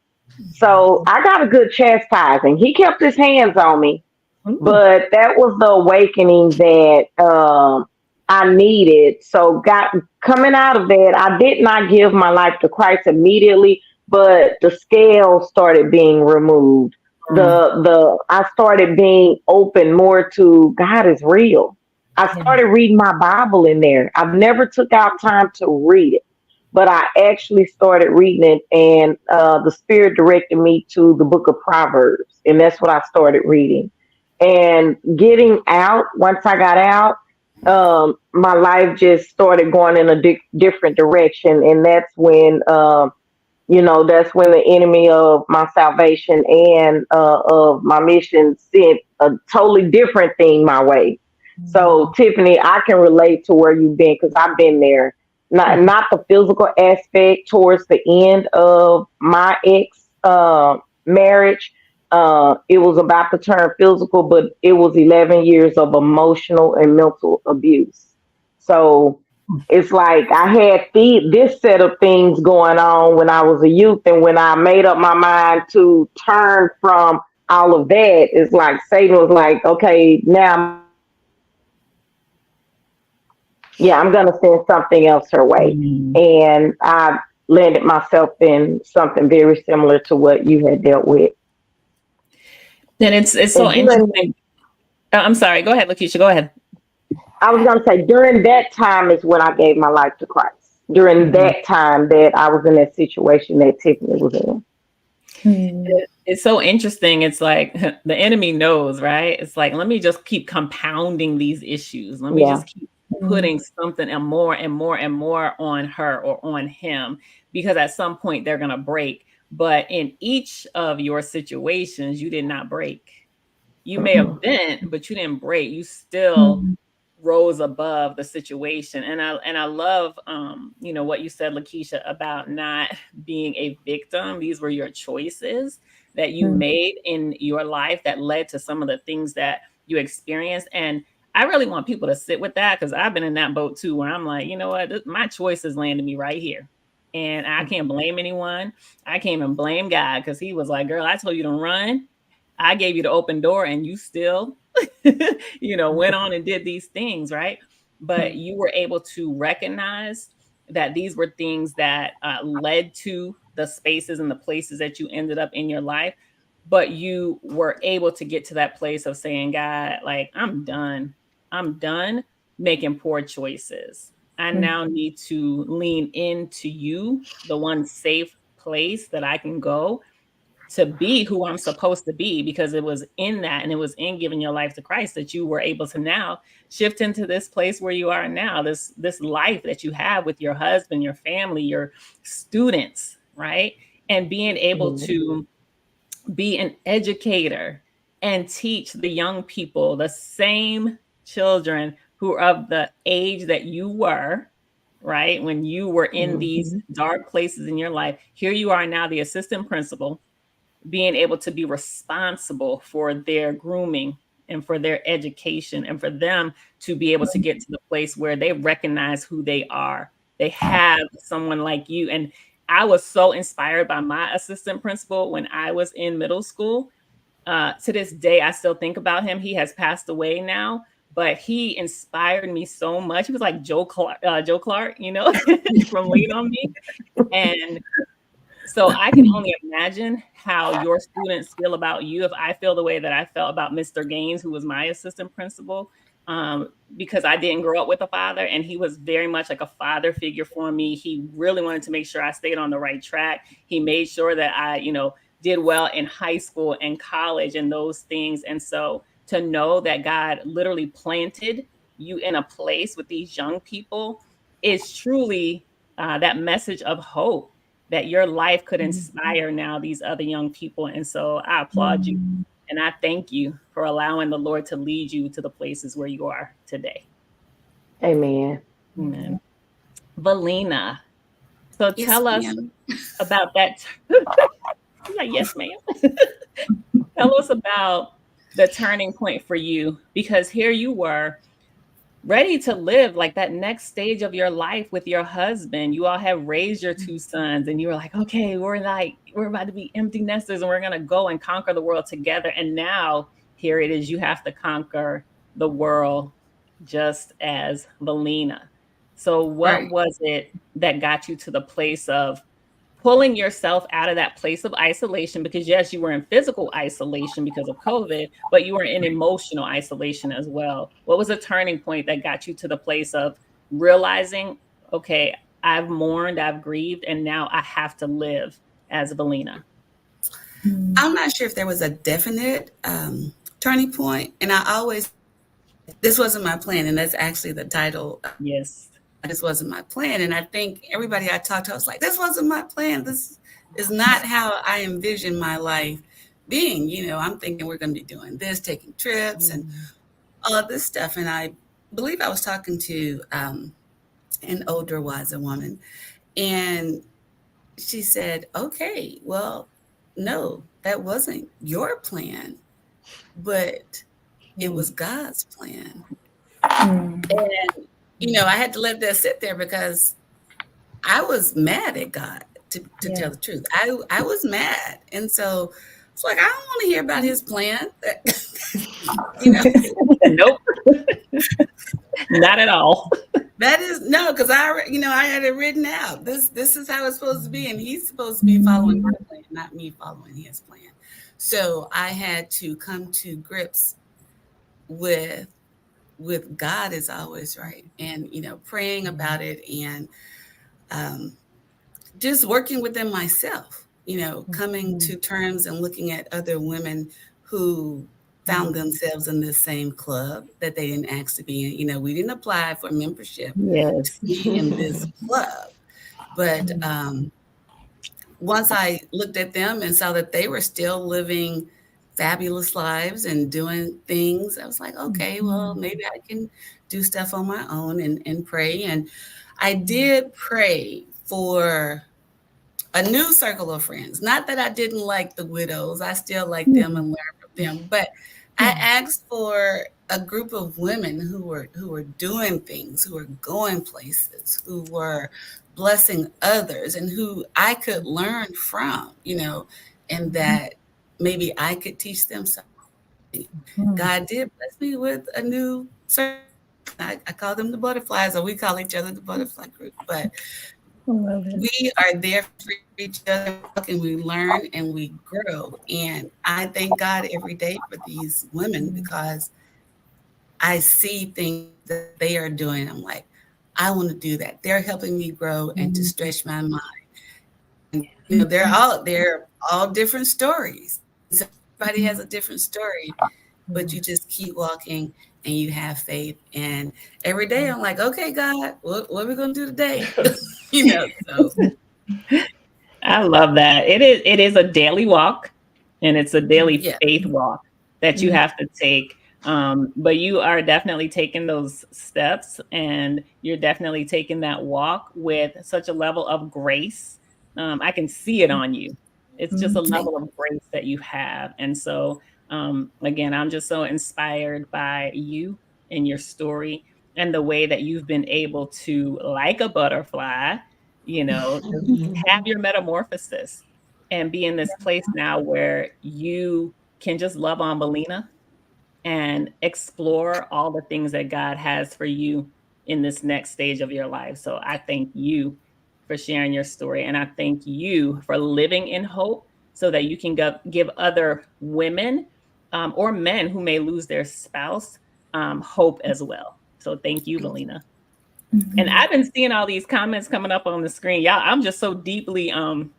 S3: So I got a good chastising. He kept his hands on me,
S1: Ooh.
S3: but that was the awakening that I needed. So, got coming out of that, I did not give my life to Christ immediately, but the scale started being removed.
S1: Mm.
S3: The I started being open more to God is real. I
S1: Yeah.
S3: started reading my Bible in there. I've never took out time to read it, but I actually started reading it, and the Spirit directed me to the book of Proverbs, and that's what I started reading. And getting out, once I got out, my life just started going in a different direction, and that's when the enemy of my salvation and of my mission sent a totally different thing my way. So, Tiffany, I can relate to where you've been because I've been there. not the physical aspect towards the end of my ex marriage. It was about to turn physical, but it was 11 years of emotional and mental abuse. So it's like I had this set of things going on when I was a youth, and when I made up my mind to turn from all of that, it's like Satan was like, okay, now yeah, I'm gonna send something else her way.
S1: Mm.
S3: And I landed myself in something very similar to what you had dealt with.
S1: And it's so
S3: And
S1: interesting. I'm sorry. Go ahead, Lakeisha. Go ahead.
S3: I was gonna say during that time is when I gave my life to Christ. During
S1: Mhm.
S3: that time that I was in that situation that Tiffany was in.
S5: Mm.
S1: It's so interesting. It's like the enemy knows, right? It's like, let me just keep compounding these issues. Let me
S3: Yeah.
S1: just keep
S5: Mm.
S1: putting something and more and more and more on her or on him, because at some point they're going to break. But in each of your situations, you did not break. You may have bent, but you didn't break. You still
S5: Mm.
S1: rose above the situation. And I love what you said, Lakeisha, about not being a victim. These were your choices that you
S5: Mm.
S1: made in your life that led to some of the things that you experienced. And I really want people to sit with that, because I've been in that boat too, where I'm like, you know what, my choices landed me right here. And I can't blame anyone. I can't even blame God, because he was like, girl, I told you to run. I gave you the open door and you still went on and did these things, right? But you were able to recognize that these were things that led to the spaces and the places that you ended up in your life. But you were able to get to that place of saying, God, like, I'm done. I'm done making poor choices. I now need to lean into you, the one safe place that I can go to be who I'm supposed to be, because it was in that, and it was in giving your life to Christ, that you were able to now shift into this place where you are now, this life that you have with your husband, your family, your students, right? And being able to be an educator and teach the young people, the same children who are of the age that you were, right? When you were in these
S3: Mhm.
S1: dark places in your life. Here you are now, the assistant principal, being able to be responsible for their grooming and for their education, and for them to be able to get to the place where they recognize who they are. They have someone like you. And I was so inspired by my assistant principal when I was in middle school. To this day, I still think about him. He has passed away now, but he inspired me so much. He was like Joe Clark, from Lean on Me. And so I can only imagine how your students feel about you, if I feel the way that I felt about Mr. Gaines, who was my assistant principal, because I didn't grow up with a father, and he was very much like a father figure for me. He really wanted to make sure I stayed on the right track. He made sure that I, did well in high school and college and those things. And so to know that God literally planted you in a place with these young people is truly that message of hope, that your life could inspire now these other young people. And so I applaud you, and I thank you for allowing the Lord to lead you to the places where you are today.
S3: Amen.
S1: Amen. Valina, so
S4: Yes,
S1: tell us
S4: ma'am.
S1: about that. She's like, yes, ma'am. Tell us about the turning point for you, because here you were ready to live like that next stage of your life with your husband. You all have raised your two sons, and you were like, okay, we're about to be empty nesters, and we're going to go and conquer the world together. And now here it is, you have to conquer the world just as Valina. So what
S4: Right.
S1: was it that got you to the place of pulling yourself out of that place of isolation? Because yes, you were in physical isolation because of COVID, but you were in emotional isolation as well. What was a turning point that got you to the place of realizing, okay, I've mourned, I've grieved, and now I have to live as Valina?
S4: I'm not sure if there was a definite turning point, and I always, this wasn't my plan, and that's actually the title.
S1: Yes.
S4: This wasn't my plan, and I think everybody I talked to, I was like, this wasn't my plan. This is not how I envisioned my life being. I'm thinking we're going to be doing this, taking trips, and all of this stuff. And I believe I was talking to an older, wiser woman. And she said, okay, well, no, that wasn't your plan, but it was God's plan.
S5: Mm.
S4: And, I had to let that sit there because I was mad at God, to
S5: Yeah.
S4: tell the truth. I was mad. And so it's like, I don't want to hear about his plan. you know,
S1: Nope, not at all.
S4: that is no, because I had it written out. This is how it's supposed to be. And he's supposed to be following my plan, not me following his plan. So I had to come to grips with God is always right. And, praying about it and um, just working within myself, coming to terms and looking at other women who found themselves in this same club that they didn't ask to be in. We didn't apply for membership to
S1: Yes.
S4: be in this club. But once I looked at them and saw that they were still living fabulous lives and doing things, I was like, okay, well, maybe I can do stuff on my own and pray. And I did pray for a new circle of friends. Not that I didn't like the widows, I still like them and learn from them, but I asked for a group of women who were doing things, who were going places, who were blessing others, and who I could learn from, and that maybe I could teach them something. God did bless me with a new circle. I call them the butterflies, or we call each other the butterfly group. But
S5: I love it.
S4: we are there for each other, and we learn and we grow. And I thank God every day for these women because I see things that they are doing. I'm like, I want to do that. They're helping me grow and to stretch my mind. And they're all different stories. So everybody has a different story, but you just keep walking and you have faith. And every day I'm like, okay, God, what are we gonna do today? So
S1: I love that. It is a daily walk, and it's a daily
S4: yeah.
S1: faith walk that you have to take. But you are definitely taking those steps, and you're definitely taking that walk with such a level of grace. I can see it on you. It's just a
S4: Thank
S1: level of grace that you have. And so, again, I'm just so inspired by you and your story and the way that you've been able to, like a butterfly, just have your metamorphosis and be in this place now where you can just love on Melina and explore all the things that God has for you in this next stage of your life. So I thank you for sharing your story. And I thank you for living in hope so that you can give other women or men who may lose their spouse hope as well. So thank you, Melina. And I've been seeing all these comments coming up on the screen. Y'all, I'm just so deeply I'm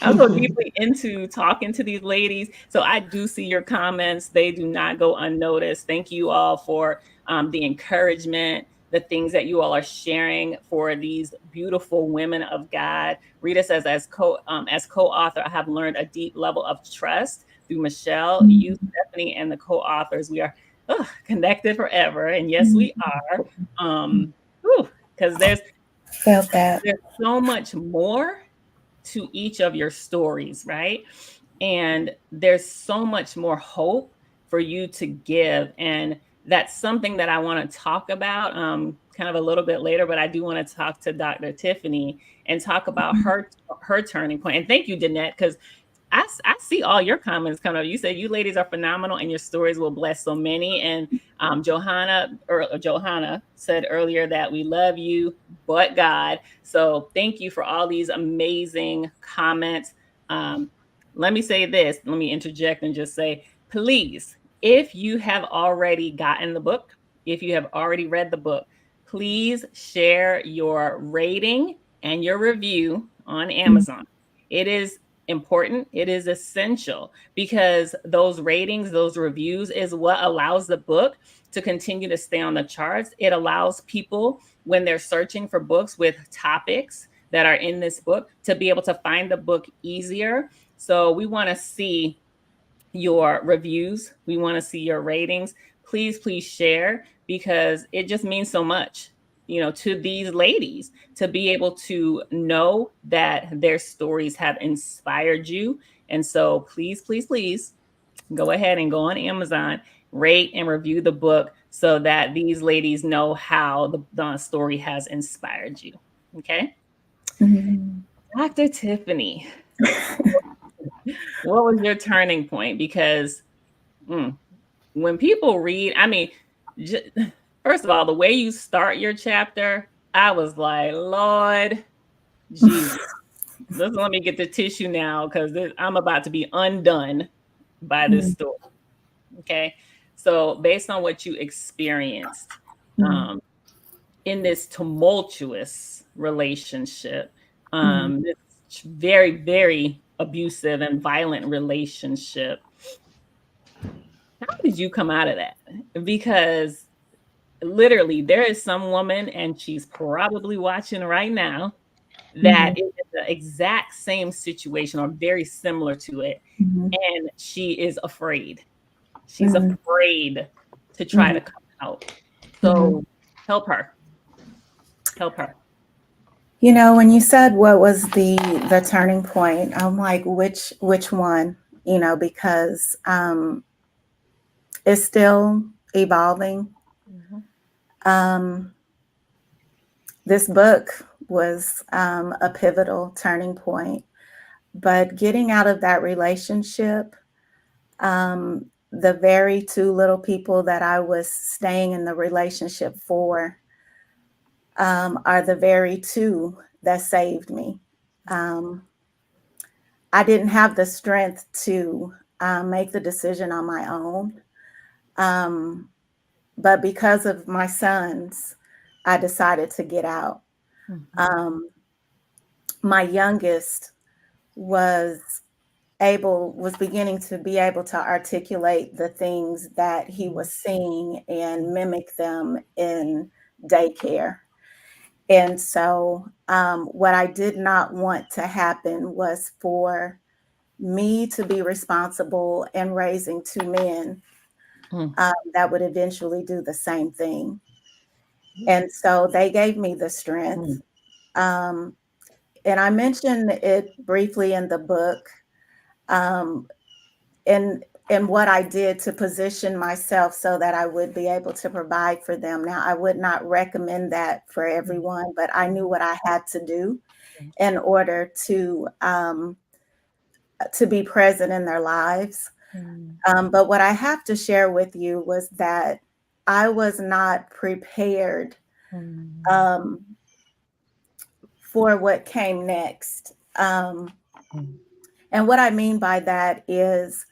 S1: so deeply into talking to these ladies. So I do see your comments. They do not go unnoticed. Thank you all for the encouragement, the things that you all are sharing for these beautiful women of God. Rita says, as co-author, I have learned a deep level of trust through Michelle, you, Stephanie, and the co-authors. We are connected forever. And yes, we are. Because
S5: Felt that.
S1: there's so much more to each of your stories, right? And there's so much more hope for you to give. And that's something that I want to talk about kind of a little bit later, but I do want to talk to Dr. Tiffany and talk about her turning point. And thank you, Danette, because I see all your comments coming up. You said you ladies are phenomenal and your stories will bless so many. And Johanna said earlier that we love you, but God. So thank you for all these amazing comments. Um, Let me say this. Let me interject and just say, please, if you have already gotten the book, if you have already read the book, please share your rating and your review on Amazon. It is important. It is essential because those ratings, those reviews is what allows the book to continue to stay on the charts. It allows people when they're searching for books with topics that are in this book to be able to find the book easier. So we want to see your reviews. We want to see your ratings. Please share because it just means so much. to these ladies, to be able to know that their stories have inspired you. And so please, please, please go ahead and go on Amazon, rate and review the book so that these ladies know how the story has inspired you. Okay.
S5: Mhm.
S1: Dr. Tiffany, what was your turning point? Because when people read, I mean, j- first of all, the way you start your chapter, I was like, Lord Jesus, let me get the tissue now because I'm about to be undone by this
S5: Mhm.
S1: story. Okay. So, based on what you experienced
S5: Mhm.
S1: um, in this tumultuous relationship,
S5: Mhm.
S1: this very, very abusive and violent relationship, how did you come out of that? Because literally, there is some woman, and she's probably watching right now, that
S5: Mhm.
S1: is in the exact same situation or very similar to it.
S5: Mhm.
S1: And she is afraid. She's
S5: Mhm.
S1: afraid to try
S5: Mhm.
S1: to come out.
S5: Mhm.
S1: So help her. Help her.
S5: When you said what was the turning point, I'm like, which one? Because it's still evolving.
S1: Mhm.
S5: Um, this book was a pivotal turning point, but getting out of that relationship, the very two little people that I was staying in the relationship for, are the very two that saved me. Um, I didn't have the strength to make the decision on my own. Um, but because of my sons, I decided to get out.
S1: Mhm.
S5: Um, my youngest was was beginning to be able to articulate the things that he was seeing and mimic them in daycare. And so, what I did not want to happen was for me to be responsible in raising two men
S1: Mm.
S5: that would eventually do the same thing. And so they gave me the strength.
S1: Mm.
S5: Um, and I mentioned it briefly in the book, um, and what I did to position myself so that I would be able to provide for them. Now, I would not recommend that for everyone, but I knew what I had to do in order to be present in their lives.
S1: Mm.
S5: But what I have to share with you was that I was not prepared
S1: Mm.
S5: um, for what came next.
S1: Mm.
S5: And what I mean by that is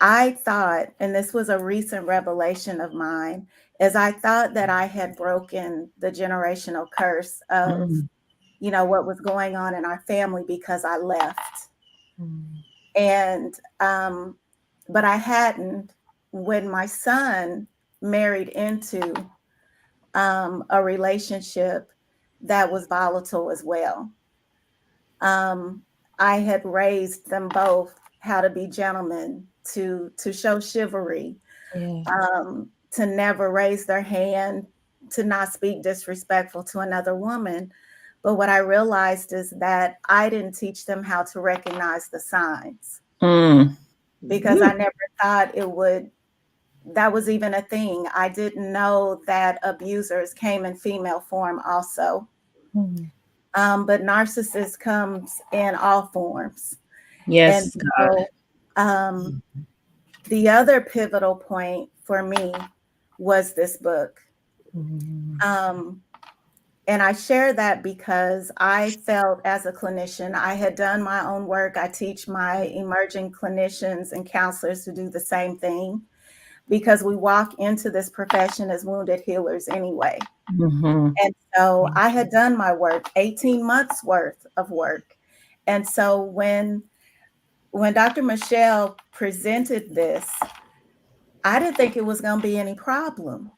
S5: I thought, and this was a recent revelation of mine, is I thought that I had broken the generational curse of,
S1: Mm.
S5: what was going on in our family because I left.
S1: Mm.
S5: And but I hadn't. When my son married into a relationship that was volatile as well, um, I had raised them both how to be gentlemen, to show chivalry,
S1: Yeah.
S5: to never raise their hand, to not speak disrespectful to another woman. But what I realized is that I didn't teach them how to recognize the signs
S1: Mm.
S5: because I never thought that was even a thing. I didn't know that abusers came in female form also.
S1: Mm.
S5: But narcissist comes in all forms. And
S1: Yes, God.
S5: so um, the other pivotal point for me was this book.
S1: Mm.
S5: Um, and I share that because I felt as a clinician, I had done my own work. I teach my emerging clinicians and counselors to do the same thing because we walk into this profession as wounded healers anyway.
S1: Mhm.
S5: And so I had done my work, 18 months worth of work. And so when Dr. Michelle presented this, I didn't think it was going to be any problem.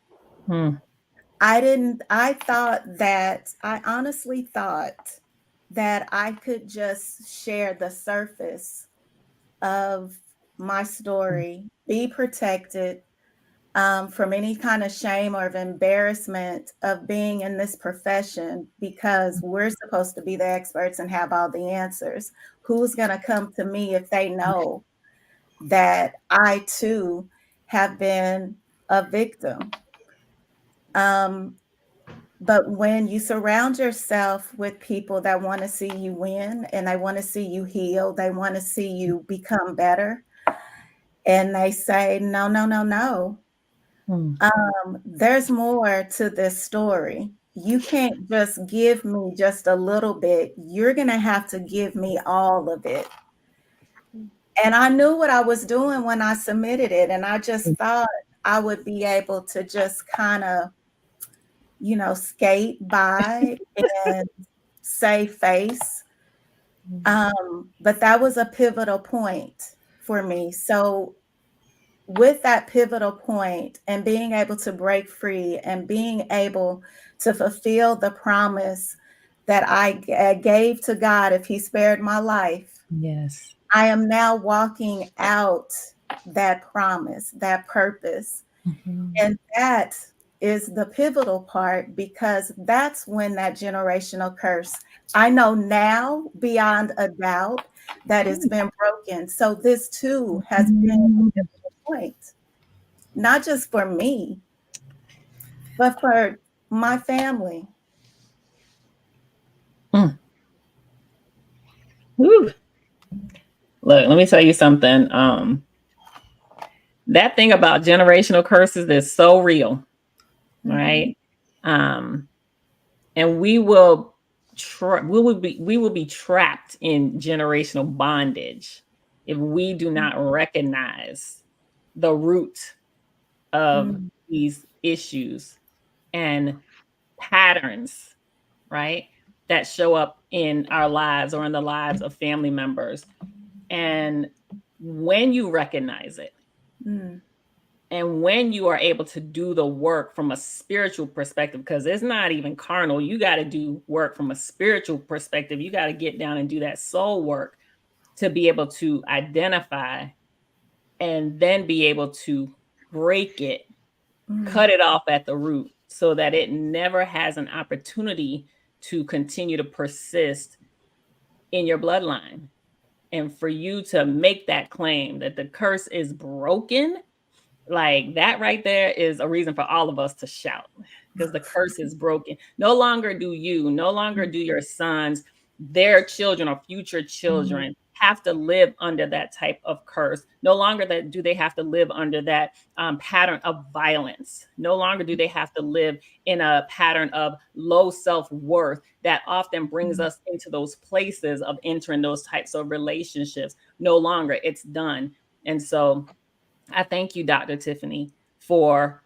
S1: Mm.
S5: I honestly thought that I could just share the surface of my story, be protected, from any kind of shame or of embarrassment of being in this profession, because we're supposed to be the experts and have all the answers. Who's going to come to me if they know that I too have been a victim? But when you surround yourself with people that want to see you win and they want to see you heal, they want to see you become better, and they say, no, no, no, no. There's more to this story. You can't just give me just a little bit. You're going to have to give me all of it. And I knew what I was doing when I submitted it. And I just thought I would be able to just kind of, skate by and save face. But that was a pivotal point for me. So with that pivotal point and being able to break free and being able to fulfill the promise that I gave to God if he spared my life,
S1: Yes.
S5: I am now walking out that promise, that purpose. And that is the pivotal part, because that's when that generational curse, I know now beyond a doubt, that it's been broken. So this too has been a pivotal point, not just for me, but for my family.
S1: Whew. Look, let me tell you something. That thing about generational curses is so real, right? And we will be trapped in generational bondage if we do not recognize the root of these issues and patterns, right, that show up in our lives or in the lives of family members. And when you recognize it, and when you are able to do the work from a spiritual perspective, because it's not even carnal, you got to do work from a spiritual perspective. You got to get down and do that soul work to be able to identify and then be able to break it, cut it off at the root so that it never has an opportunity to continue to persist in your bloodline. And for you to make that claim that the curse is broken, like that right there is a reason for all of us to shout, because the curse is broken. No longer do your sons, their children or future children have to live under that type of curse. No longer do they have to live under that pattern of violence. No longer do they have to live in a pattern of low self-worth that often brings us into those places of entering those types of relationships. No longer, it's done. And so I thank you, Dr. Tiffany, for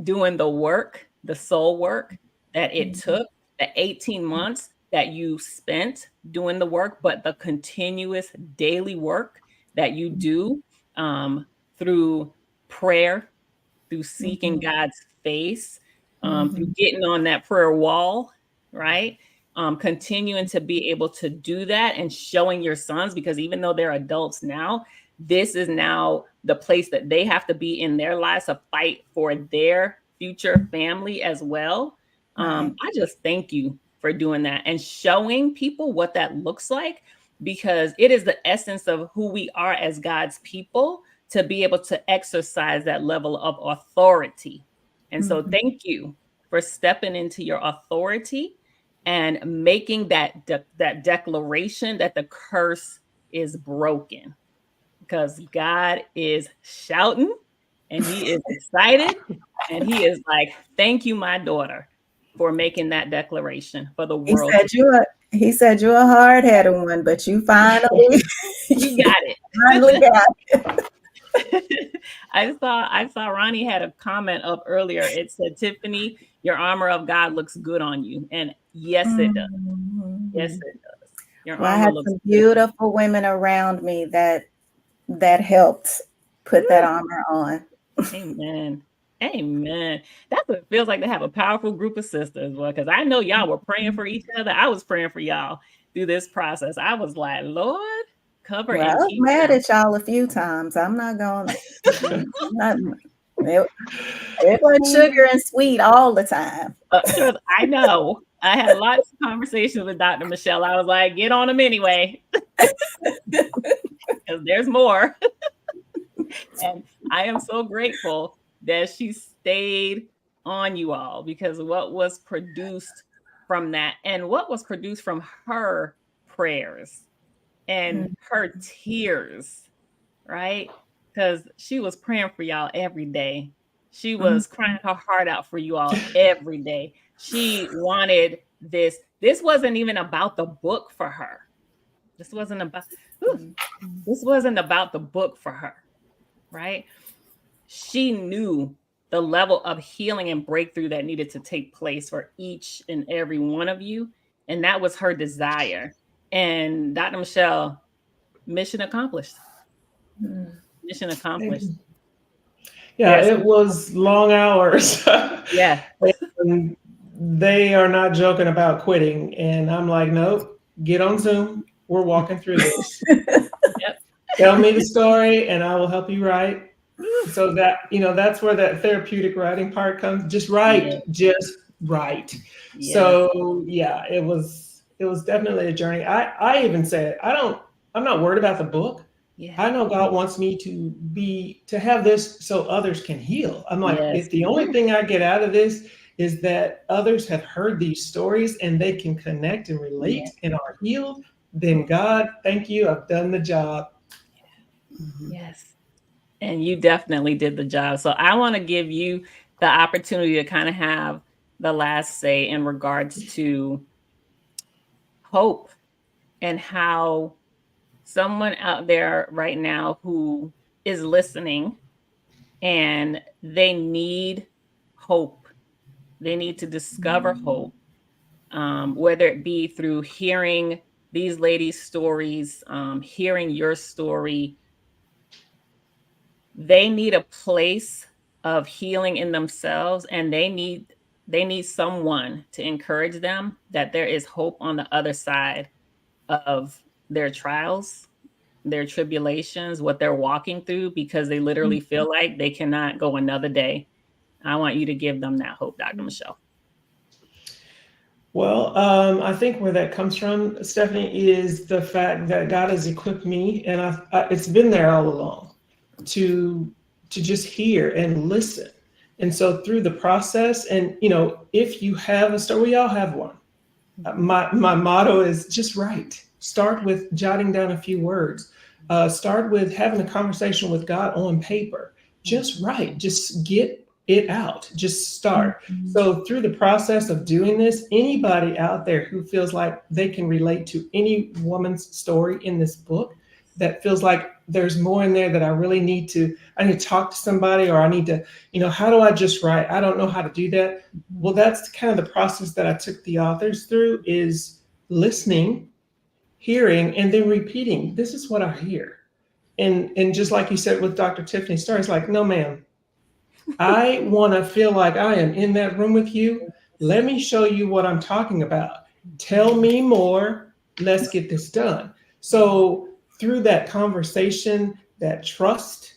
S1: doing the work, the soul work that it took, the 18 months that you spent doing the work, but the continuous daily work that you do through prayer, through seeking God's face, through getting on that prayer wall, right? Continuing to be able to do that and showing your sons, because even though they're adults now, this is now the place that they have to be in their lives to fight for their future family as well. I just thank you for doing that and showing people what that looks like, because it is the essence of who we are as God's people, to be able to exercise that level of authority. And so thank you for stepping into your authority and making that declaration that the curse is broken, because God is shouting and he is excited and he is like, thank you, my daughter, for making that declaration for the world.
S5: He said you're a hard-headed one, but you finally
S1: you got it.
S5: Finally got it.
S1: I saw Ronnie had a comment up earlier. It said, Tiffany, your armor of God looks good on you. And yes, it does. Yes, it does. Your armor
S5: I had
S1: looks
S5: some beautiful women around me that helped put that armor on.
S1: Amen. Amen. That's what it feels like to have a powerful group of sisters. Well, because I know y'all were praying for each other. I was praying for y'all through this process. I was like, Lord, cover
S5: Well, I
S1: and
S5: was
S1: keep
S5: mad
S1: them.
S5: at y'all a few times. I'm not going to. It was sugar and sweet all the time.
S1: I know. I had lots of conversations with Dr. Michelle. I was like, get on them anyway, because there's more. And I am so grateful that she stayed on you all, because what was produced from that, and what was produced from her prayers and her tears, right? Because she was praying for y'all every day. She was crying her heart out for you all every day. She wanted this. This wasn't even about the book for her. This wasn't about this wasn't about the book for her, right? She knew the level of healing and breakthrough that needed to take place for each and every one of you. And that was her desire. And Dr. Michelle, mission accomplished. Mission accomplished.
S2: Yeah, it was long hours.
S1: Yeah.
S2: And they are not joking about quitting. And I'm like, nope, get on Zoom. We're walking through this.
S1: Yep.
S2: Tell me the story and I will help you write. So that, that's where that therapeutic writing part comes. Just write, just write.
S1: Yeah.
S2: So yeah, it was definitely a journey. I even said, I'm not worried about the book.
S1: Yeah.
S2: I know God wants me to have this so others can heal. I'm like,
S1: Yes.
S2: if the only thing I get out of this is that others have heard these stories and they can connect and relate and are healed, then God, thank you. I've done the job.
S1: Yes. And you definitely did the job. So I want to give you the opportunity to kind of have the last say in regards to hope, and how someone out there right now who is listening and they need hope. They need to discover hope, whether it be through hearing these ladies' stories, hearing your story. They need a place of healing in themselves, and they need someone to encourage them that there is hope on the other side of their trials, their tribulations, what they're walking through, because they literally feel like they cannot go another day. I want you to give them that hope, Dr. Michelle.
S2: Well, I think where that comes from, Stephanie, is the fact that God has equipped me, and it's been there all along, to just hear and listen. And so through the process, and if you have a story, we all have one. My motto is just write. Start with jotting down a few words. Start with having a conversation with God on paper. Just write. Just get it out. Just start. So through the process of doing this, anybody out there who feels like they can relate to any woman's story in this book, that feels like there's more in there that I need to talk to somebody, or I need to, how do I just write? I don't know how to do that. Well, that's kind of the process that I took the authors through, is listening, hearing, and then repeating. This is what I hear. And just like you said with Dr. Tiffany's story, it's like, no, ma'am, I want to feel like I am in that room with you. Let me show you what I'm talking about. Tell me more. Let's get this done. So through that conversation, that trust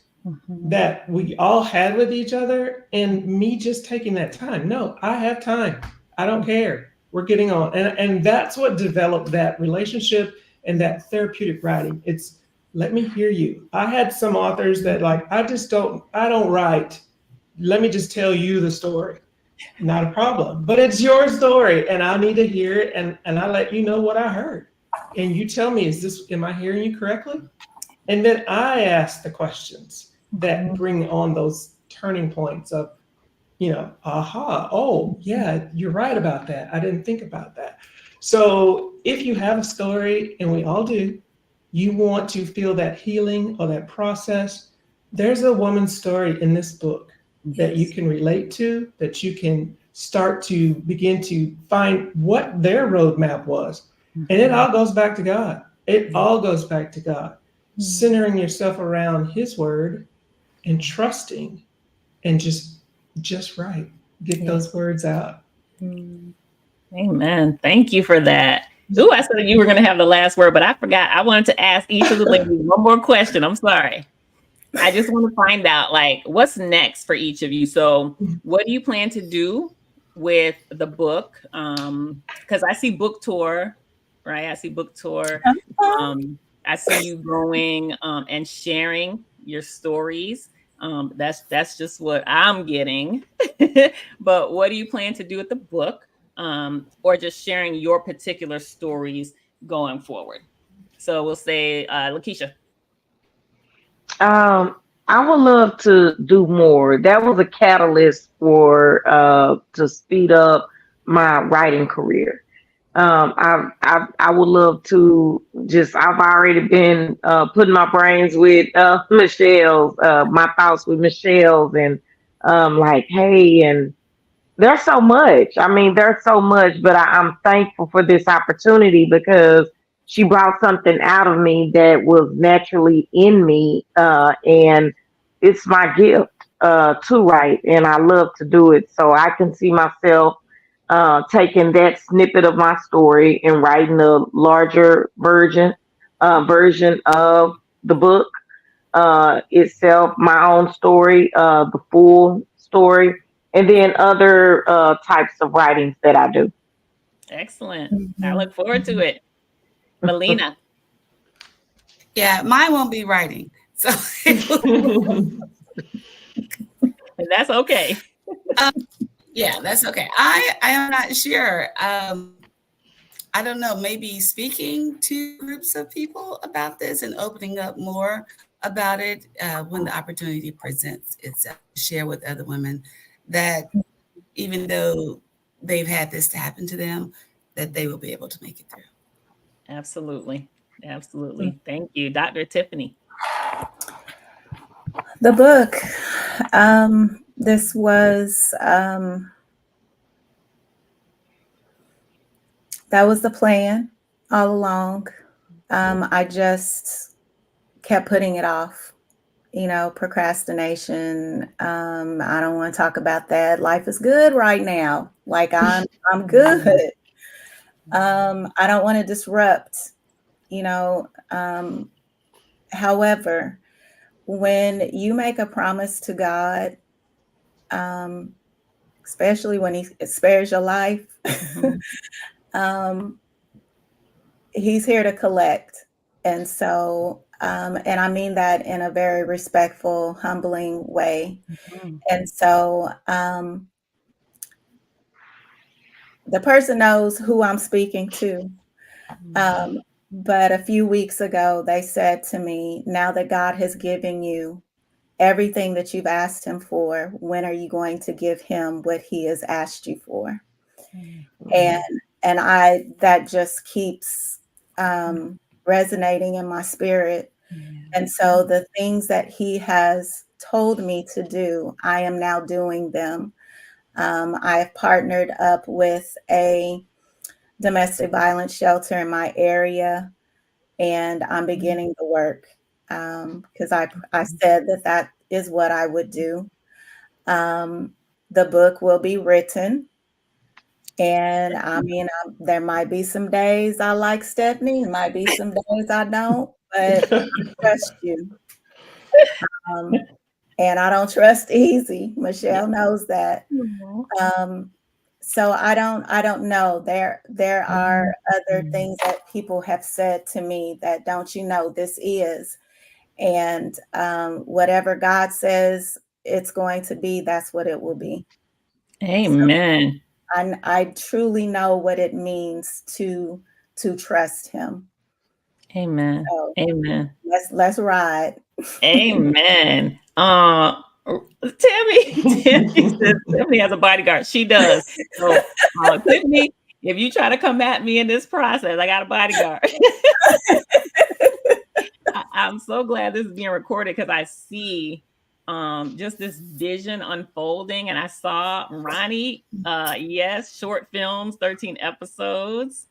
S2: that we all had with each other, and me just taking that time. No, I have time. I don't care. We're getting on. And that's what developed that relationship and that therapeutic writing. It's let me hear you. I had some authors that I don't write. Let me just tell you the story. Not a problem. But it's your story and I need to hear it, and I let you know what I heard. And you tell me, am I hearing you correctly? And then I ask the questions that bring on those turning points of, aha, oh yeah, you're right about that. I didn't think about that. So if you have a story, and we all do, you want to feel that healing or that process, there's a woman's story in this book that you can relate to, that you can start to begin to find what their roadmap was. And it all goes back to God. It all goes back to God. Centering yourself around his word and trusting, and just right. Get those words out.
S1: Amen. Thank you for that. Ooh, I said you were going to have the last word, but I forgot. I wanted to ask each of the ladies one more question. I'm sorry. I just want to find out, like, what's next for each of you. So, what do you plan to do with the book? Because I see book tour, right? I see book tour. I see you going and sharing your stories. That's just what I'm getting. But what do you plan to do with the book, or just sharing your particular stories going forward? So we'll say, Lakeisha.
S3: I would love to do more. That was a catalyst for to speed up my writing career. I would love to just. I've already been putting my brains with Michelle's, my thoughts with Michelle's, and like, hey, and there's so much. I mean, there's so much, but I'm thankful for this opportunity because she brought something out of me that was naturally in me, and it's my gift to write, and I love to do it. So I can see myself taking that snippet of my story and writing a larger version of the book itself, my own story, the full story, and then other types of writings that I do.
S1: Excellent. I look forward to it. Melina.
S4: Yeah, mine won't be writing. So
S1: And that's okay.
S4: yeah, that's okay. I am not sure. I don't know, maybe speaking to groups of people about this and opening up more about it when the opportunity presents itself to share with other women that even though they've had this to happen to them, that they will be able to make it through.
S1: Absolutely. Absolutely. Thank you. Dr. Tiffany.
S5: The book. This was that was the plan all along. I just kept putting it off. Procrastination. I don't want to talk about that. Life is good right now. Like I'm good. I don't want to disrupt, you know. However, when you make a promise to God, especially when He spares your life, He's here to collect. And so, and I mean that in a very respectful, humbling way. And so, the person knows who I'm speaking to. But a few weeks ago, they said to me, now that God has given you everything that you've asked him for, when are you going to give him what he has asked you for? And that just keeps resonating in my spirit. And so the things that he has told me to do, I am now doing them. I have partnered up with a domestic violence shelter in my area, and I'm beginning the work because I said that is what I would do. The book will be written, and I mean, there might be some days I like Stephanie, there might be some days I don't, but I trust you. And I don't trust easy. Michelle knows that. So I don't know. There are other things that people have said to me that, don't you know, this is. And whatever God says it's going to be, that's what it will be.
S1: Amen.
S5: So I truly know what it means to trust him.
S1: Amen.
S5: So
S1: Amen.
S5: let's ride.
S1: Amen. Tiffany has a bodyguard. She does. So, Tiffany, if you try to come at me in this process, I got a bodyguard. I'm so glad this is being recorded because I see just this vision unfolding, and I saw Ronnie. Yes, short films, 13 episodes.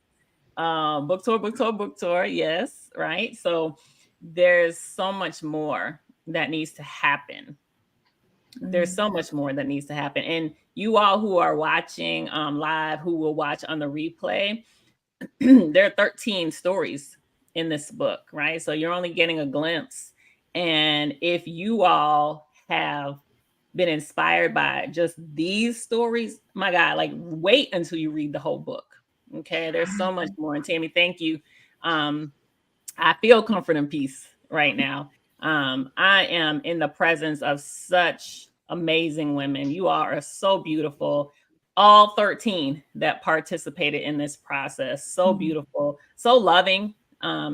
S1: Book tour. Yes, right. So there's so much more that needs to happen. There's so much more that needs to happen. And you all who are watching live, who will watch on the replay, there are 13 stories in this book, right? So you're only getting a glimpse. And if you all have been inspired by just these stories, my God, like wait until you read the whole book. Okay, there's so much more. And Tammy, thank you. I feel comfort and peace right now. I am in the presence of such amazing women. You all are so beautiful. All 13 that participated in this process. So beautiful, so loving,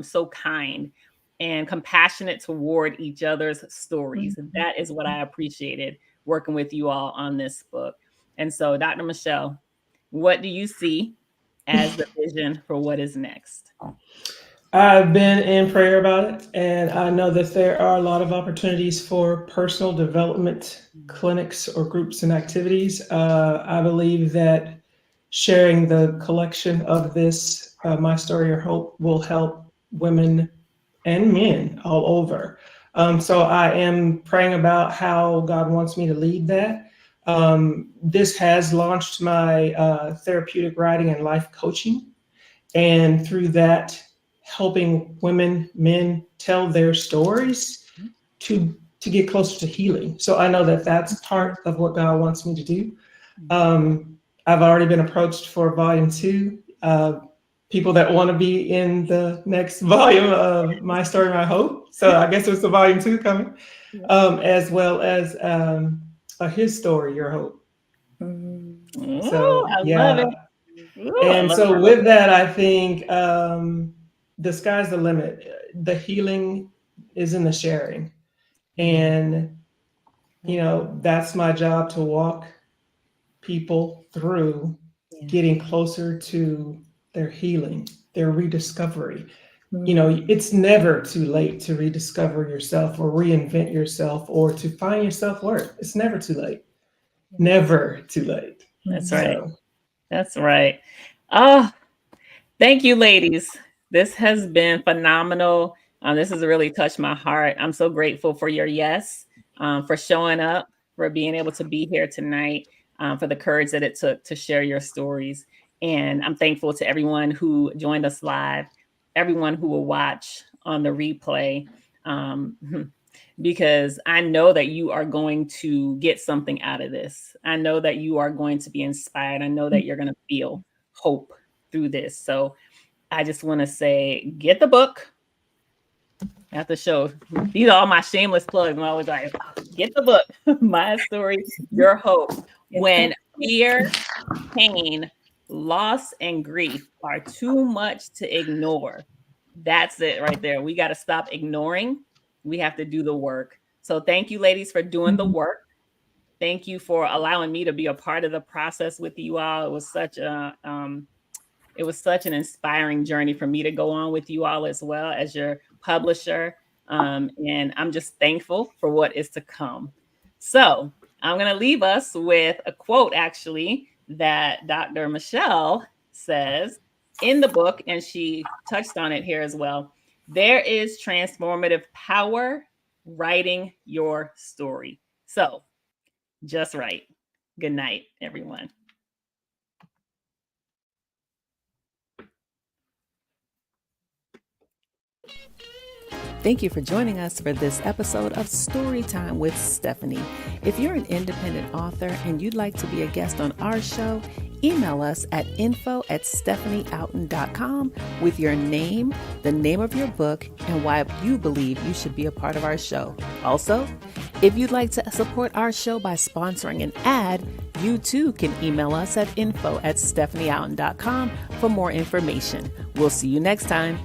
S1: so kind, and compassionate toward each other's stories. That is what I appreciated working with you all on this book. And so, Dr. Michelle, what do you see as the vision for what is next?
S2: I've been in prayer about it, and I know that there are a lot of opportunities for personal development clinics or groups and activities. I believe that sharing the collection of this, My Story, Your Hope, will help women and men all over. So I am praying about how God wants me to lead that. This has launched my therapeutic writing and life coaching. And through that, helping women, men tell their stories to get closer to healing. So I know that that's part of what God wants me to do. I've already been approached for volume 2. People that want to be in the next volume of My Story, My Hope. So I guess there's a volume 2 coming, as well as His Story, Your Hope. So
S1: I
S2: yeah.
S1: love it.
S2: And so with that, I think the sky's the limit. The healing is in the sharing. And, that's my job, to walk people through getting closer to their healing, their rediscovery. It's never too late to rediscover yourself or reinvent yourself or to find your self-worth. It's never too late. Never too late.
S1: That's right. That's right. Oh, thank you, ladies. This has been phenomenal. This has really touched my heart. I'm so grateful for your yes, for showing up, for being able to be here tonight, for the courage that it took to share your stories. And I'm thankful to everyone who joined us live, everyone who will watch on the replay, because I know that you are going to get something out of this. I know that you are going to be inspired. I know that you're going to feel hope through this. So I just want to say, get the book at the show. These are all my shameless plugs. I'm always like, get the book, My Story, Your Hope. When fear, pain, loss, and grief are too much to ignore, that's it right there. We got to stop ignoring. We have to do the work. So thank you, ladies, for doing the work. Thank you for allowing me to be a part of the process with you all. It was such an inspiring journey for me to go on with you all as well as your publisher. And I'm just thankful for what is to come. So I'm going to leave us with a quote, actually, that Dr. Michelle says in the book, and she touched on it here as well. There is transformative power writing your story. So just write. Good night, everyone.
S6: Thank you for joining us for this episode of Storytime with Stephanie. If you're an independent author and you'd like to be a guest on our show, email us at info@stephanieouten.com with your name, the name of your book, and why you believe you should be a part of our show. Also, if you'd like to support our show by sponsoring an ad, you too can email us at info@stephanieouten.com for more information. We'll see you next time.